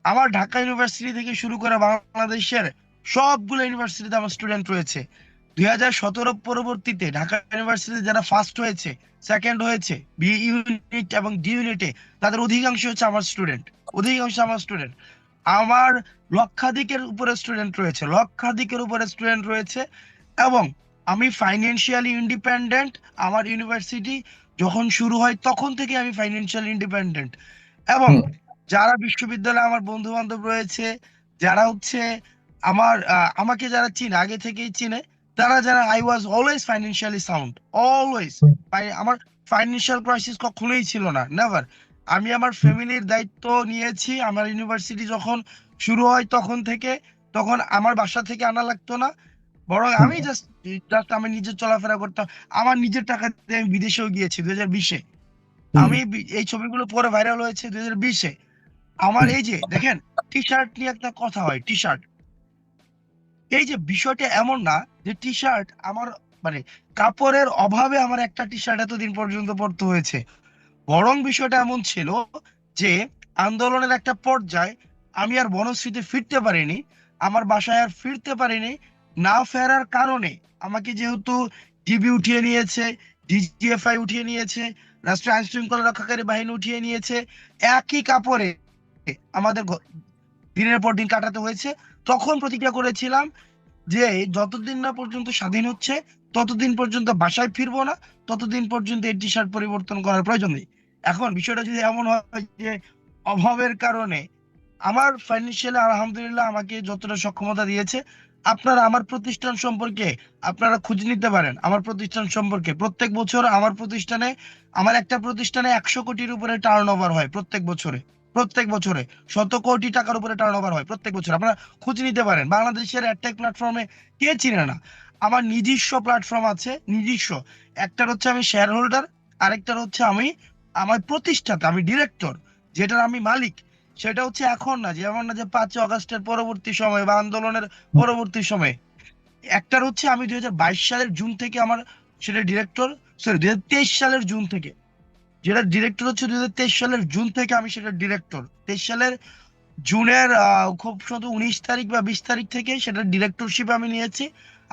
আমার ঢাকা ইউনিভার্সিটি থেকে শুরু করে বাংলাদেশের সবগুলো ইউনিভার্সিটিতে আমার স্টুডেন্ট রয়েছে। 2017 পরবর্তীতে ঢাকা ইউনিভার্সিটিতে যারা ফার্স্ট হয়েছে, সেকেন্ড হয়েছে, বি ইউনিট এবং ডি ইউনিটে, তাদের অধিকাংশ হচ্ছে আমার স্টুডেন্ট, অধিকাংশ আমার স্টুডেন্ট। আমার লক্ষাধিকের উপরে স্টুডেন্ট রয়েছে। এবং আমি ফাইন্যান্সিয়ালি ইন্ডিপেন্ডেন্ট। আমার ইউনিভার্সিটি যখন শুরু হয় তখন থেকে আমি ফাইন্যান্সিয়ালি ইন্ডিপেন্ডেন্ট। এবং যারা বিশ্ববিদ্যালয়ে আমার বন্ধু বান্ধব রয়েছে, যারা হচ্ছে আমাকে যারা চিনে, আগে থেকেই চিনে, যারা I was always financially sound, always. আমার ফাইন্যান্সিয়াল ক্রাইসিস কখনোই ছিল না, নেভার। আমি আমার ফ্যামিলির দায়িত্ব নিয়েছি। আমার ইউনিভার্সিটি যখন শুরু হয় তখন থেকে, তখন আমার বাসা থেকে আনা লাগতো না, বরং আমি জাস্ট আমি নিজে চলাফেরা করতাম। আমার নিজের টাকা দিয়ে আমি বিদেশেও গিয়েছি 2020-এ। আমি এই ছবিগুলো পরে ভাইরাল হয়েছে 2020-এ। আমার এই যে দেখেন, টি শার্ট নিয়ে একটা কথা হয়, টি শার্ট, এই যে বিষয়টা এমন না যে টি শার্ট আমার মানে কাপড়ের অভাবে আমার একটা টি শার্ট এতদিন পর্যন্ত পরতে হয়েছে। বরং বিষয়টা এমন ছিল যে আন্দোলনের একটা পর্যায়ে আমি আর বনশ্রীতে ফিরতে পারিনি, আমার বাসায় আর ফিরতে পারিনি। না ফেরার কারণে আমাকে যেহেতু ডিবি উঠিয়ে নিয়েছে, ডিজিএফআই উঠিয়ে নিয়েছে, রাষ্ট্রীয় আইন শৃঙ্খলা রক্ষাকারী বাহিনী উঠিয়ে নিয়েছে, একই কাপড়ে আমাদের দিনের পর দিন কাটাতে হয়েছে। তখন প্রতিক্রিয়া করেছিলাম যে যতদিন না পর্যন্ত স্বাধীন হচ্ছে ততদিন পর্যন্ত বাসায় ফিরবো না, ততদিন পর্যন্ত এই টি শার্ট পরিবর্তন করার প্রয়োজন নেই। এখন বিষয়টা যদি এমন হয় যে অভাবের কারণে আমার ফাইন্যান্সিয়ালি আলহামদুলিল্লাহ আমাকে যতটা সক্ষমতা দিয়েছে, আপনারা আমার প্রতিষ্ঠান সম্পর্কে আপনারা খোঁজ নিতে পারেন। আমার প্রতিষ্ঠান সম্পর্কে প্রত্যেক বছর আমার একটা প্রতিষ্ঠানে 100 কোটির উপরে টার্ন ওভার হয় প্রত্যেক বছরে 100 কোটি টাকার উপরে টার্ন ওভার হয় প্রত্যেক বছর। আপনারা খোঁজ নিতে পারেন। বাংলাদেশের অ্যাডটেক প্ল্যাটফর্মে কে চিনে না? আমার নিজস্ব প্ল্যাটফর্ম আছে, নিজস্ব। একটার হচ্ছে আমি শেয়ার হোল্ডার, আরেকটার হচ্ছে আমার প্রতিষ্ঠাতা, আমি ডিরেক্টর, যেটার আমি মালিক। সেটা হচ্ছে এখন না, যেমন না যে 5 আগস্টের পরবর্তী সময় বা আন্দোলনের পরবর্তী সময়ে। একটার হচ্ছে আমি 2022 সালের জুন থেকে আমার সেটা ডিরেক্টর, সরি 2023 সালের জুন থেকে, যেটা ডিরেক্টর হচ্ছে 2023 সালের জুন থেকে আমি সেটা ডিরেক্টর। 23 সালের জুনের খুব সম্ভবত 19 তারিখ বা 20 তারিখ থেকে সেটা ডিরেক্টরশিপ আমি নিয়েছি।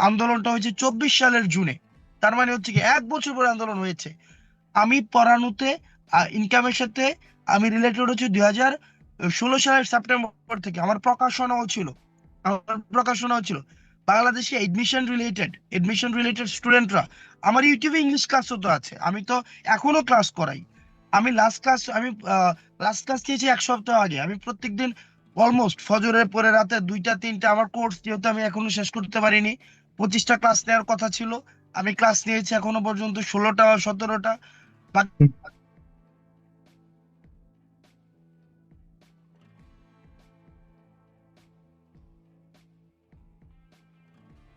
আন্দোলনটা হয়েছে 24 সালের জুনে। তার মানে হচ্ছে কি 1 বছর পরে আন্দোলন হয়েছে। আমি পড়ানোতে ইনকামের সাথে আমি রিলেটেড হচ্ছে 2016 সালের সেপ্টেম্বর থেকে। আমার প্রকাশনাও ছিল বাংলাদেশে এডমিশন রিলেটেড স্টুডেন্টরা। আমার ইউটিউবে ইংলিশ ক্লাসও তো আছে, আমি তো এখনো ক্লাস করাই। আমি লাস্ট ক্লাস নিয়েছি 1 সপ্তাহ আগে। আমি প্রত্যেকদিন অলমোস্ট ফজরের পরে রাতে 2টা 3টা আমার কোর্স, যেহেতু আমি এখনো শেষ করতে পারিনি। 25টা ক্লাস নেওয়ার কথা ছিল, আমি ক্লাস নিয়েছি এখনো পর্যন্ত 16টা 17টা।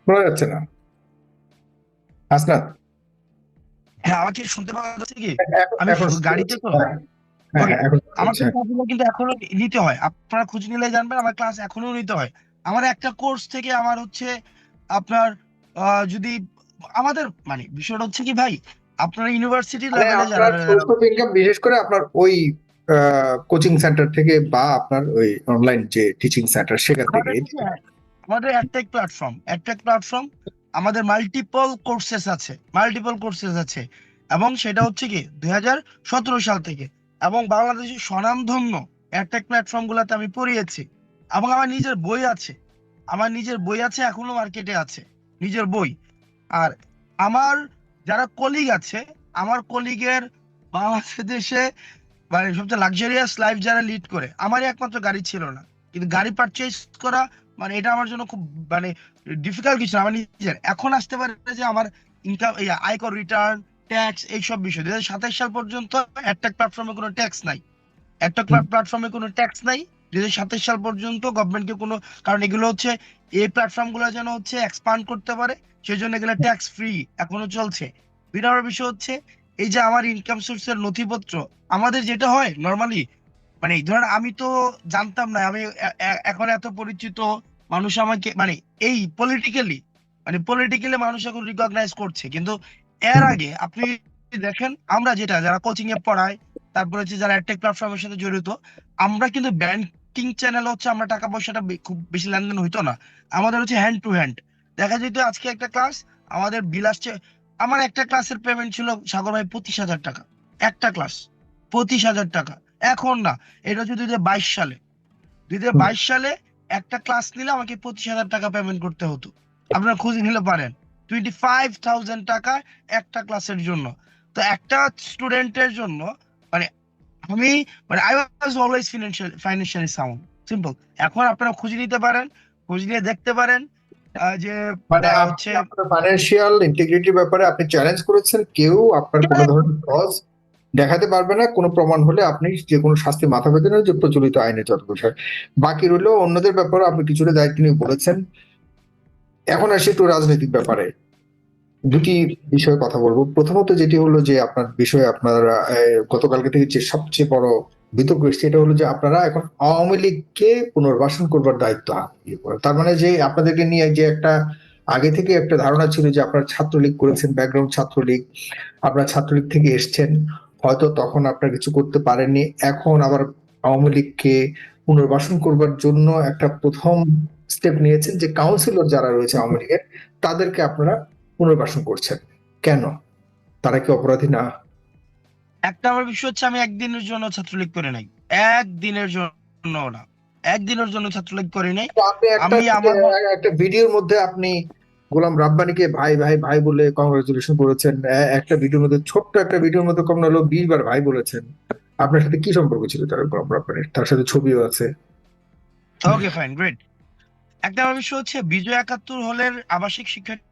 শোনা যাচ্ছে না হাসনাত? হ্যাঁ, আমাকে শুনতে পাওয়া যাচ্ছে কি? এখন আমি এখন গাড়িতে তো। হ্যাঁ, হ্যাঁ, ওকে, এখন আমার হচ্ছে। ক্লাসগুলো কিন্তু এখনো নিতে হয়, আপনারা খোঁজ নিলে জানবেন। আমার ক্লাস এখনো নিতে হয়। আমার একটা কোর্স থেকে আমার হচ্ছে আপনার যদি আমাদের মানে বিষয়টা হচ্ছে কি ভাই, আপনারা ইউনিভার্সিটি মানে লেভেলে যারা আপনার সোর্স অফ ইনকাম বিশেষ করে আপনার ওই কোচিং সেন্টার থেকে বা আপনার ওই অনলাইন যে টিচিং সেন্টার সেখান থেকে। আমাদের অ্যাডটেক প্ল্যাটফর্ম, আমাদের মাল্টিপল কোর্সেস আছে এবং সেটা হচ্ছে কি 2017 সাল থেকে। এবং বাংলাদেশের স্বনামধন্য অ্যাডটেক প্ল্যাটফর্ম গুলাতে আমি পড়িয়েছি। এবং আমার নিজের বই আছে, এখনো মার্কেটে আছে নিজের বই। আর আমার যারা কলিগ আছে, আমার কলিগের বাংলাদেশে মানে সবচেয়ে লাক্সারিয়াস লাইফ যারা লিড করে, আমারই একমাত্র গাড়ি ছিল না। কিন্তু গাড়ি পারচেজ করা মানে এটা আমার জন্য খুব মানে ডিফিকাল্ট কিছু না। আমার নিজের এখন আসতে পারে যে আমার ইনকাম, আয়কর রিটার্ন, ট্যাক্স, এইসব বিষয় 2027 সাল পর্যন্ত একটা প্ল্যাটফর্মে কোনো ট্যাক্স নাই। 2027 সাল পর্যন্ত গভর্নমেন্টকে কোনো, কারণ এগুলো হচ্ছে এই প্ল্যাটফর্ম গুলো যেন হচ্ছে এক্সপান্ড করতে পারে, সেই জন্য এগুলো ট্যাক্স ফ্রি এখনো চলছে। বিরাট বিষয় হচ্ছে এই যে আমার ইনকাম সোর্সের নথিপত্র, আমাদের যেটা হয় নর্মালি, মানে ধরেন আমি তো জানতাম না, আমি এখন এত পরিচিত মানুষ আমাকে মানে এই পলিটিক্যালি মানুষ এখন রিকগনাইজ করছে। কিন্তু এর আগে আপনি দেখেন, আমরা যারা কোচিং এ পড়ায়, তারপরে হচ্ছে যারা অ্যাডটেক প্ল্যাটফর্মের সাথে জড়িত, আমরা কিন্তু ব্যাংকিং চ্যানেল হচ্ছে আমরা টাকা পয়সাটা খুব বেশি লেনদেন হইতো না। আমাদের হচ্ছে হ্যান্ড টু হ্যান্ড। দেখা যেত আজকে একটা ক্লাস, আমাদের বিল আসছে। আমার একটা ক্লাসের পেমেন্ট ছিল সাগর ভাই 25,000 টাকা, একটা ক্লাস 25,000 টাকা। এখন না, এটা হচ্ছে 2022 সালে একটা ক্লাস নিলে আমাকে 25,000 টাকা পেমেন্ট করতে হতো। আপনারা খুঁজে নিলে পারেন, 25,000 টাকা একটা ক্লাসের জন্য। তো একটা স্টুডেন্টের জন্য মানে আমি মানে I was always financially sound, simple. এখন আপনারা খুঁজে নিতে পারেন, খুঁজ নিয়ে দেখতে পারেন যে মানে হচ্ছে আপনার ফাইন্যান্সিয়াল ইন্টিগ্রিটির ব্যাপারে আপনি চ্যালেঞ্জ করেছেন, কেউ আপনার কোনো ধরনের ক্রস দেখাতে পারবে না। কোনো প্রমাণ হলে আপনি যে কোনো শাস্তি মাথা পেতে না, যে প্রচলিত আইনে যত বিষয়। বাকি রইল অন্যদের ব্যাপারে আপনি কিছুটা দায়িত্ব নিয়ে বলেছেন। এখন আসি একটু রাজনৈতিক ব্যাপারে। দুটি বিষয়ে কথা বলবো। প্রথমত যেটি হলো যে আপনার বিষয়ে আপনারা গতকালকে থেকে যে সবচেয়ে বড় বিতর্ক এসছে, এটা হলো যে আপনারা এখন আওয়ামী লীগকে পুনর্বাসন করবার দায়িত্ব হাতে নিয়ে পড়ে। তার মানে যে আপনাদেরকে নিয়ে যে একটা আগে থেকে একটা ধারণা ছিল যে আপনারা ছাত্রলীগ করেছেন, ব্যাকগ্রাউন্ড ছাত্রলীগ, আপনারা ছাত্রলীগ থেকে এসছেন, হয়তো তখন আপনারা কিছু করতে পারেননি, এখন আবার আওয়ামী লীগকে পুনর্বাসন করবার জন্য একটা প্রথম স্টেপ নিয়েছেন যে কাউন্সিলর যারা রয়েছে আওয়ামী লীগের তাদেরকে আপনারা পুনর্বাসন করছেন। কেন? তারা কি অপরাধী না? একটা আমার বিষয় হচ্ছে, আমি একদিনের জন্য ছাত্রলীগ করে নাই, একদিনের জন্য না, একদিনের জন্য ছাত্রলীগ করে নাই। তো আপনি আমি আমার একটা ভিডিওর মধ্যে আপনি গোলাম রাব্বানিকে ভাই ভাই ভাই বলে কংগ্রেচুলেশন করেছেন, একটা ভিডিওর মধ্যে, ছোট্ট একটা ভিডিওর মধ্যে কম না হলেও 20 বার ভাই বলেছেন। আপনার সাথে কি সম্পর্ক ছিল তার গোলাম রাব্বানির? তার সাথে ছবিও আছে। Okay fine, great. একটা আমার বিষয় হচ্ছে, বিজয় ৭১ হলের আবাসিক শিক্ষার্থী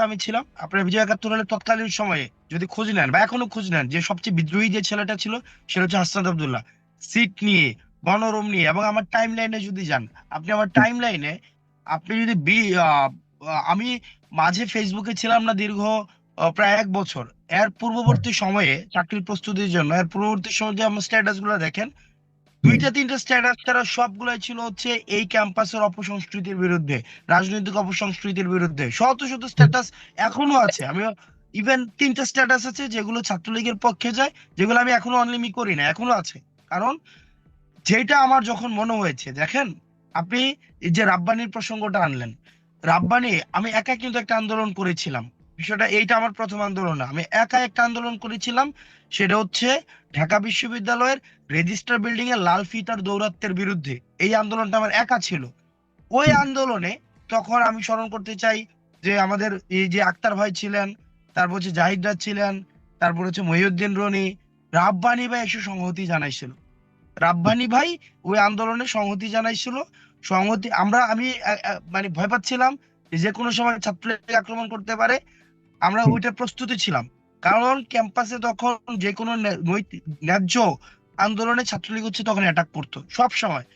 আমি ছিলাম। আপনার বিজয় ৭১ হলের তৎকালীন সময়ে যদি খোঁজ নেন বা এখনো খোঁজ নেন, যে সবচেয়ে বিদ্রোহী যে ছেলেটা ছিল সেটা হচ্ছে হাসনাত আব্দুল্লাহ। সিট নিয়ে, গণরুম নিয়ে, এবং আমার টাইম লাইনে যদি যান, আপনি আমার টাইম লাইনে, আপনি যদি আমি মাঝে ফেসবুকে ছিলাম না দীর্ঘ প্রায় 1 বছর। এর পূর্ববর্তী সময়ে চাকরির প্রস্তুতির জন্য, এর পূর্ববর্তী সময়ে যে আমার স্ট্যাটাস গুলো দেখেন, ২টা ৩টা স্ট্যাটাস ছাড়া সবগুলাই ছিল হচ্ছে এই ক্যাম্পাসের অপসংস্কৃতির বিরুদ্ধে, রাজনৈতিক অপসংস্কৃতির বিরুদ্ধে। শত শত স্ট্যাটাস এখনো আছে। আমি ইভেন 3টা স্ট্যাটাস আছে যেগুলো ছাত্রলীগের পক্ষে যায়, যেগুলো আমি এখনো অনলিমি করি না, এখনো আছে। কারণ যেটা আমার যখন মনে হয়েছে, দেখেন আপনি এই যে রাব্বানির প্রসঙ্গটা আনলেন, রাব্বানি, আমি একা কিন্তু একটা আন্দোলন করেছিলাম। বিষয়টা এইটা আমার প্রথম আন্দোলন না, আমি একা একটা আন্দোলন করেছিলাম। সেটা হচ্ছে ঢাকা বিশ্ববিদ্যালয়ের রেজিস্টার বিল্ডিং এ লাল ফিতার দৌরাত্মের বিরুদ্ধে। এই আন্দোলনটা আমার একা ছিল। ওই আন্দোলনে তখন আমি স্মরণ করতে চাই যে আমাদের এই যে আক্তার ভাই ছিলেন, তারপর হচ্ছে জাহিদ রাজ ছিলেন, তারপর হচ্ছে মহিউদ্দিন রনি, রাব্বানি ভাই এসে সংহতি জানাইছিল। রাব্বানি ভাই ওই আন্দোলনে সংহতি জানাইছিল। সংহতি আমি মানে ভয় পাচ্ছিলাম যে কোনো সময় ছাত্রলীগ আক্রমণ করতে পারে। আমরা ওইটা প্রস্তুতি ছিলাম, কারণ ক্যাম্পাসে তখন যে কোনো ন্যায্য আন্দোলনে ছাত্রলীগ হচ্ছে তখন অ্যাটাক করতো সব সময়।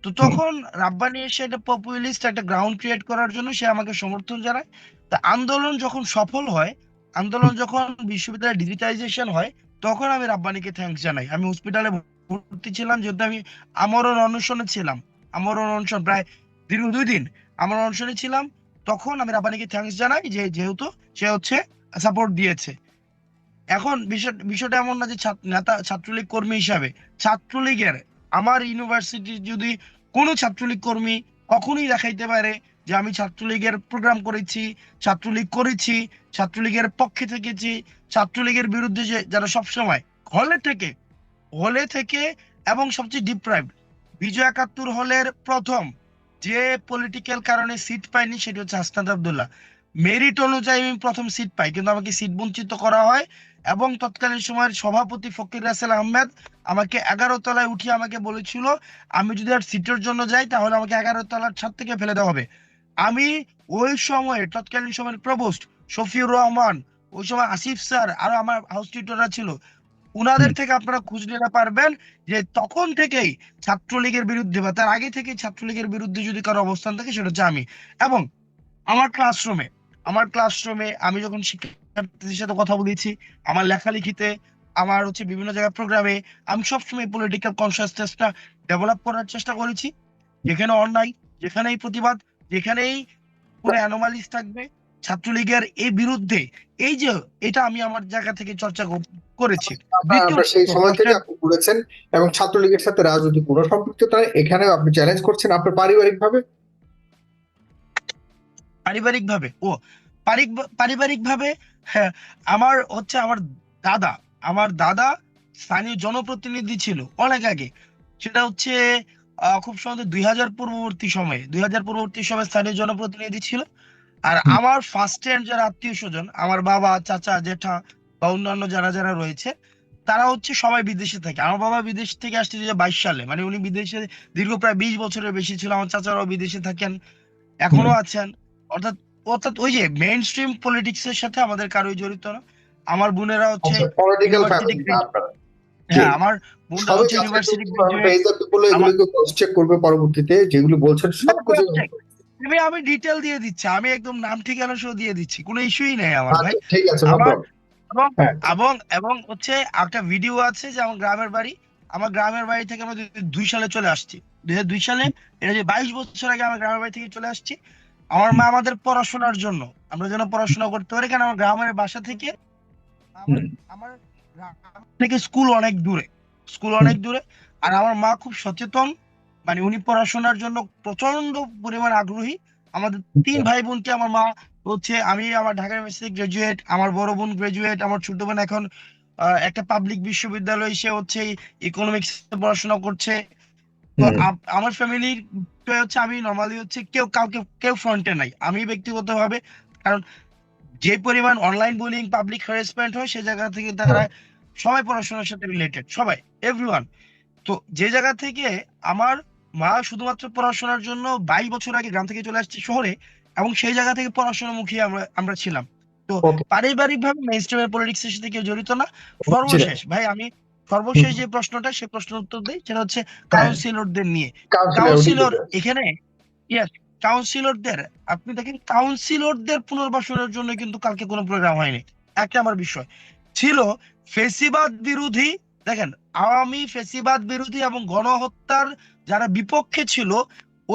তো তখন রাব্বানি এসে একটা পপুলিস্ট একটা গ্রাউন্ড ক্রিয়েট করার জন্য সে আমাকে সমর্থন জানায়। তা আন্দোলন যখন সফল হয়, আন্দোলন যখন বিশ্ববিদ্যালয়ে ডিজিটাইজেশন হয়, তখন আমি রাব্বানিকে থ্যাঙ্কস জানাই। আমি হসপিটালে ভর্তি ছিলাম, যেহেতু আমি আমরণ অনশনে ছিলাম, আমরণ অনশন প্রায় দীর্ঘ 2 দিন আমরণ অনশনে ছিলাম। তখন আমি রাব্বানিকে থ্যাঙ্কস জানাই যে যেহেতু সে হচ্ছে সাপোর্ট দিয়েছে। এখন বিষয়টা এমন না যে নেতা ছাত্রলীগ কর্মী হিসাবে, ছাত্রলীগের আমার ইউনিভার্সিটির যদি কোনো ছাত্রলীগ কর্মী কখনোই দেখাইতে পারে যে আমি ছাত্রলীগের প্রোগ্রাম করেছি, ছাত্রলীগ করেছি, ছাত্রলীগের পক্ষে থেকেছি, ছাত্রলীগের বিরুদ্ধে, যে যারা সবসময় হলে থেকে এবং সবচেয়ে ডিপ্রাইভড, বিজয় ৭১ হলের প্রথম যে পলিটিক্যাল কারণে সিট পাইনি সেটা হচ্ছে হাসনাত আব্দুল্লাহ। মেরিট অনুযায়ী আমি প্রথম সিট পাই, কিন্তু আমাকে সিট বঞ্চিত করা হয়। এবং তৎকালীন সময়ের সভাপতি ফকির রাসেল আহমেদ আমাকে 11 তলায় উঠিয়ে আমাকে বলেছিল, আমি যদি আর সিটের জন্য যাই তাহলে আমাকে 11 তলার ছাদ থেকে ফেলে দেওয়া হবে। আমি ওই সময়ে তৎকালীন সময়ের প্রভোস্ট শফিউর রহমান, ওই সময় আসিফ স্যার, আরো আমার হাউস টিউটররা ছিল, উনাদের থেকে আপনারা খোঁজ নিতে পারবেন যে তখন থেকেই ছাত্রলীগের বিরুদ্ধে বা তার আগে থেকে ছাত্রলীগের বিরুদ্ধে যদি কারো অবস্থান থাকে সেটা হচ্ছে আমি। এবং আমার ক্লাসরুমে আমি যখন শিক্ষার্থীদের সাথে কথা বলেছি, আমার লেখালেখিতে, আমার হচ্ছে বিভিন্ন জায়গায় প্রোগ্রামে, আমি সবসময় পলিটিক্যাল কনসিয়াসনেসটা ডেভেলপ করার চেষ্টা করেছি। যেখানে অন্যায়, যেখানেই প্রতিবাদ, যেখানেই কোনো অ্যানোমালিস থাকবে, ছাত্রলীগের এই বিরুদ্ধে, এই যে এটা আমি আমার জায়গা থেকে চর্চা করেছি। আপনার সেই সময় থেকে আপনি করেছেন, এবং ছাত্রলীগের সাথে রাজনৈতিক কোনো সম্পৃক্ততা নেই, এখানেও আপনি চ্যালেঞ্জ করছেন আপনার পারিবারিক ভাবে। হ্যাঁ, আমার দাদা স্থানীয় জনপ্রতিনিধি ছিল অনেক আগে। সেটা হচ্ছে খুব সম্ভবত 2000 পূর্ববর্তী সময় স্থানীয় জনপ্রতিনিধি ছিল। আর আমার ফার্স্ট হ্যান্ড যারা আত্মীয় স্বজন, আমার বাবা, চাচা, জেঠা বা অন্যান্য যারা যারা রয়েছে, তারা হচ্ছে সবাই বিদেশে থাকে। আমার বাবা বিদেশ থেকে আসছে 2022 সালে, মানে উনি বিদেশে দীর্ঘ প্রায় 20 বছরের বেশি ছিল। আমার চাচারাও বিদেশে থাকেন, এখনো আছেন। অর্থাৎ অর্থাৎ ওই যে মেইন স্ট্রিম পলিটিক্স এর সাথে আমাদের কারোই জড়িত না। আমার বোনেরা হচ্ছে ইউনিভার্সিটি, হ্যাঁ আমার বোনরা হচ্ছে ইউনিভার্সিটি চেক করবে পরবর্তীতে, যেগুলো বলছেন সবকিছু। আমি ডিটেল দিয়ে দিচ্ছি, আমি একদম নাম ঠিকানা সহ দিয়ে দিচ্ছি, কোনো ইস্যুই নেই আমার ভাই। ঠিক আছে, আমার এবং হচ্ছে একটা ভিডিও আছে যে আমার গ্রামের বাড়ি থেকে আমরা 2002 সালে চলে আসছি। 2002 সালে, এটা যে 22 বছর আগে আমার গ্রামের বাড়ি থেকে চলে আসছি। আমার মা আমাদের পড়াশোনার জন্য, আমরা যেন পড়াশোনা করতে পারি, কারণ আমার গ্রামের বাসা থেকে আমার আমার গ্রাম থেকে স্কুল অনেক দূরে, আর আমার মা খুব সচেতন, মানে উনি পড়াশোনার জন্য প্রচন্ড পরিমাণ আগ্রহী। আমাদের 3 ভাই বোনকে আমার মা হচ্ছে, আমি আমার ঢাকা ইউনিভার্সিটি গ্রাজুয়েট, আমার বড় বোন গ্রাজুয়েট, আমার ছোট বোন এখন একটা পাবলিক বিশ্ববিদ্যালয়ে সে হচ্ছে ইকোনমিক্স পড়াশোনা করছে। তো আমার ফ্যামিলির হচ্ছে, আমি নর্মালি হচ্ছে কেউ ফ্রন্টে নাই, আমি ব্যক্তিগতভাবে, কারণ যে পরিমাণ অনলাইন বুলিং, পাবলিক হ্যারাসমেন্ট হয়, সে জায়গা থেকে তারা সবাই পড়াশোনার সাথে রিলেটেড, সবাই, এভরিওয়ান। তো যে জায়গা থেকে আমার মা শুধুমাত্র পড়াশোনার জন্য 22 বছর আগে গ্রাম থেকে চলে আসছে শহরে, এবং সেই জায়গা থেকে পড়াশোনামুখী আমরা ছিলাম। তো পারিবারিক ভাবে মেইনস্ট্রিমের পলিটিক্স এর সাথে কেউ জড়িত না। সর্বশেষ ভাই, আমি সর্বশেষ যে প্রশ্নটা, সে প্রশ্নের উত্তর দিই, সেটা হচ্ছে কাউন্সিলরদের নিয়ে। কাউন্সিলর এখানে, ইয়েস, কাউন্সিলরদের, আপনি দেখেন কাউন্সিলরদের পুনর্বাসনের জন্য কিন্তু কালকে কোনো প্রোগ্রাম হয়নি। একটা আমার বিষয় ছিল ফেসিবাদ বিরোধী, দেখেন আওয়ামী ফেসিবাদ বিরোধী এবং গণহত্যার যারা বিপক্ষে ছিল,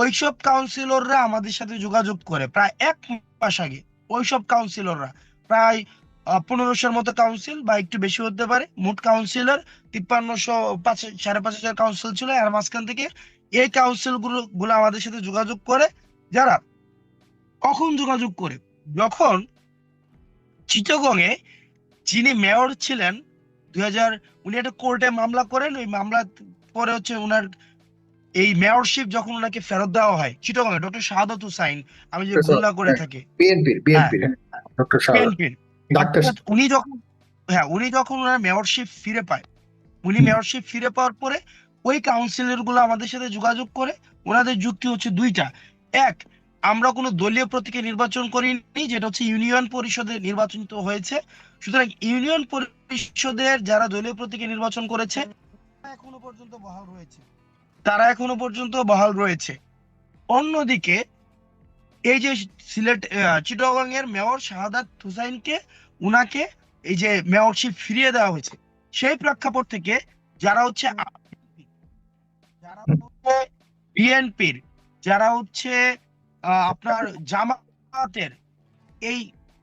ওইসব কাউন্সিলররা আমাদের সাথে যোগাযোগ করে প্রায় 1 মাস আগে। ওইসব কাউন্সিলররা প্রায় 1500-র মতো কাউন্সিল বা একটু বেশি হতে পারে, মোট কাউন্সিলর 5300, 5500 কাউন্সিল ছিল। আর মাঝখান থেকে এই কাউন্সিল গুলো আমাদের সাথে যোগাযোগ করে, যারা কখন যোগাযোগ করে, যখন চিটাগংয়ে যিনি মেয়র ছিলেন 2000, উনি একটা কোর্টে মামলা করেন, ওই মামলা পরে হচ্ছে উনার এই মেয়রশিপ যখন ওনাকে ফেরত দেওয়া হয়, চিটাগংয়ে ডক্টর শাহাদাত হুসাইন, আমি যে ভুল না করে থাকি, বিএনপির উনি যখন ওনার মেয়রশিপ ফিরে পায়, মেয়রশিপ ফিরে পাওয়ার পরে ওই কাউন্সিলর গুলো আমাদের সাথে যোগাযোগ করে। ওনাদের যুক্তি হচ্ছে 2টা। এক, আমরা কোনো দলীয় প্রতীকে নির্বাচন করিনি, যেটা হচ্ছে ইউনিয়ন পরিষদে নির্বাচিত হয়েছে, সুতরাং ইউনিয়ন পরিষদের যারা দলীয় প্রতীকে নির্বাচন করেছে তারা এখনো পর্যন্ত বহাল রয়েছে। অন্যদিকে এই যে চিটাগং এর মেয়র শাহাদাত হুসাইনকে, উনাকে এই যে মেয়রশিপ ফিরিয়ে দেওয়া হয়েছে, সেই প্রেক্ষাপট থেকে যারা হচ্ছে বিএনপির, যারা হচ্ছে আপনার জামাতের,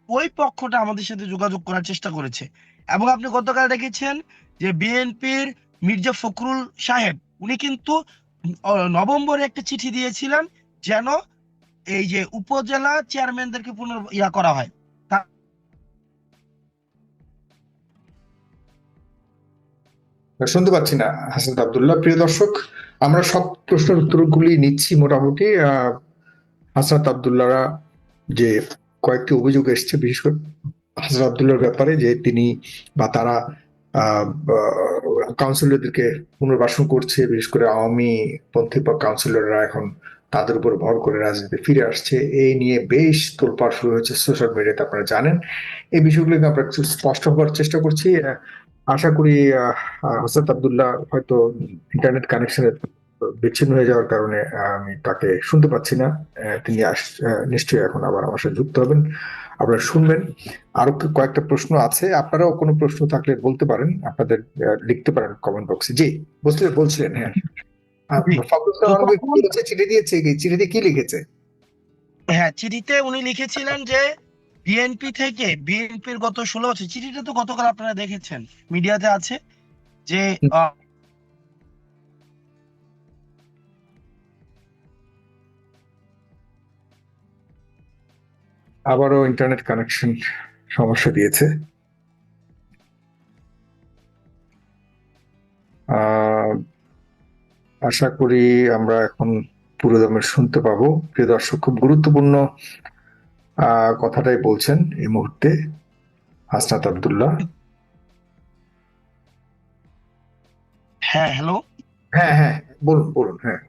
ওই পক্ষটা আমাদের সাথে যোগাযোগ করার চেষ্টা করেছে। এবং আপনি গতকাল দেখেছেন যে বিএনপির মির্জা ফখরুল সাহেব, উনি কিন্তু নভেম্বরে একটা চিঠি দিয়েছিলেন যেন এই যে উপজেলা চেয়ারম্যানদেরকে করা হয়। শুনতে পাচ্ছি না হাসনাত আব্দুল্লাহ। প্রিয় দর্শক, আমরা সব প্রশ্নের উত্তরগুলি নিচ্ছি মোটামুটি। হাসনাত আব্দুল্লাহরা যে কয়েকটি অভিযোগ এসছে, বিশেষ করে হাসনাত আব্দুল্লাহর ব্যাপারে, যে তিনি বা তারা কাউন্সিলরদেরকে পুনর্বাসন করছে, বিশেষ করে আওয়ামী পন্থী কাউন্সিলররা এখন তাদের উপর ভর করে রাজনীতি ফিরে আসছে, এই নিয়ে বেশ তোলপাড় শুরু হয়েছে সোশ্যাল মিডিয়াতে, আপনারা জানেন। এই বিষয়গুলোকে আমরা একটু স্পষ্ট করার চেষ্টা করছি। আশা করি হাসনাত আব্দুল্লাহ হয়তো ইন্টারনেট কানেকশনের বিচ্ছিন্ন হয়ে যাওয়ার কারণে আমি তাকে শুনতে পাচ্ছি না। তিনি নিশ্চয়ই এখন আবার আমার সাথে যুক্ত হবেন, আপনারা শুনবেন। আরো কয়েকটা প্রশ্ন আছে, আপনারাও কোনো প্রশ্ন থাকলে বলতে পারেন, আপনাদের লিখতে পারেন কমেন্ট বক্সে। জি, বলছিলেন। হ্যাঁ, চিঠি দিয়েছে, চিঠিতে কি লিখেছে? হ্যাঁ, চিঠিতে উনি লিখেছিলেন যে বিএনপির গত 16 বছর, চিঠিটা তো গতকাল আপনারা দেখেছেন, মিডিয়াতে আছে, যে আবারও ইন্টারনেট কানেকশন সমস্যা দিয়েছে। আশা করি আমরা এখন পুরো দমে শুনতে পাবো। প্রিয় দর্শক, খুব গুরুত্বপূর্ণ কথাটাই বলছেন এই মুহূর্তে হাসনাত আব্দুল্লাহ। হ্যাঁ, হ্যালো, হ্যাঁ বলুন। হ্যাঁ,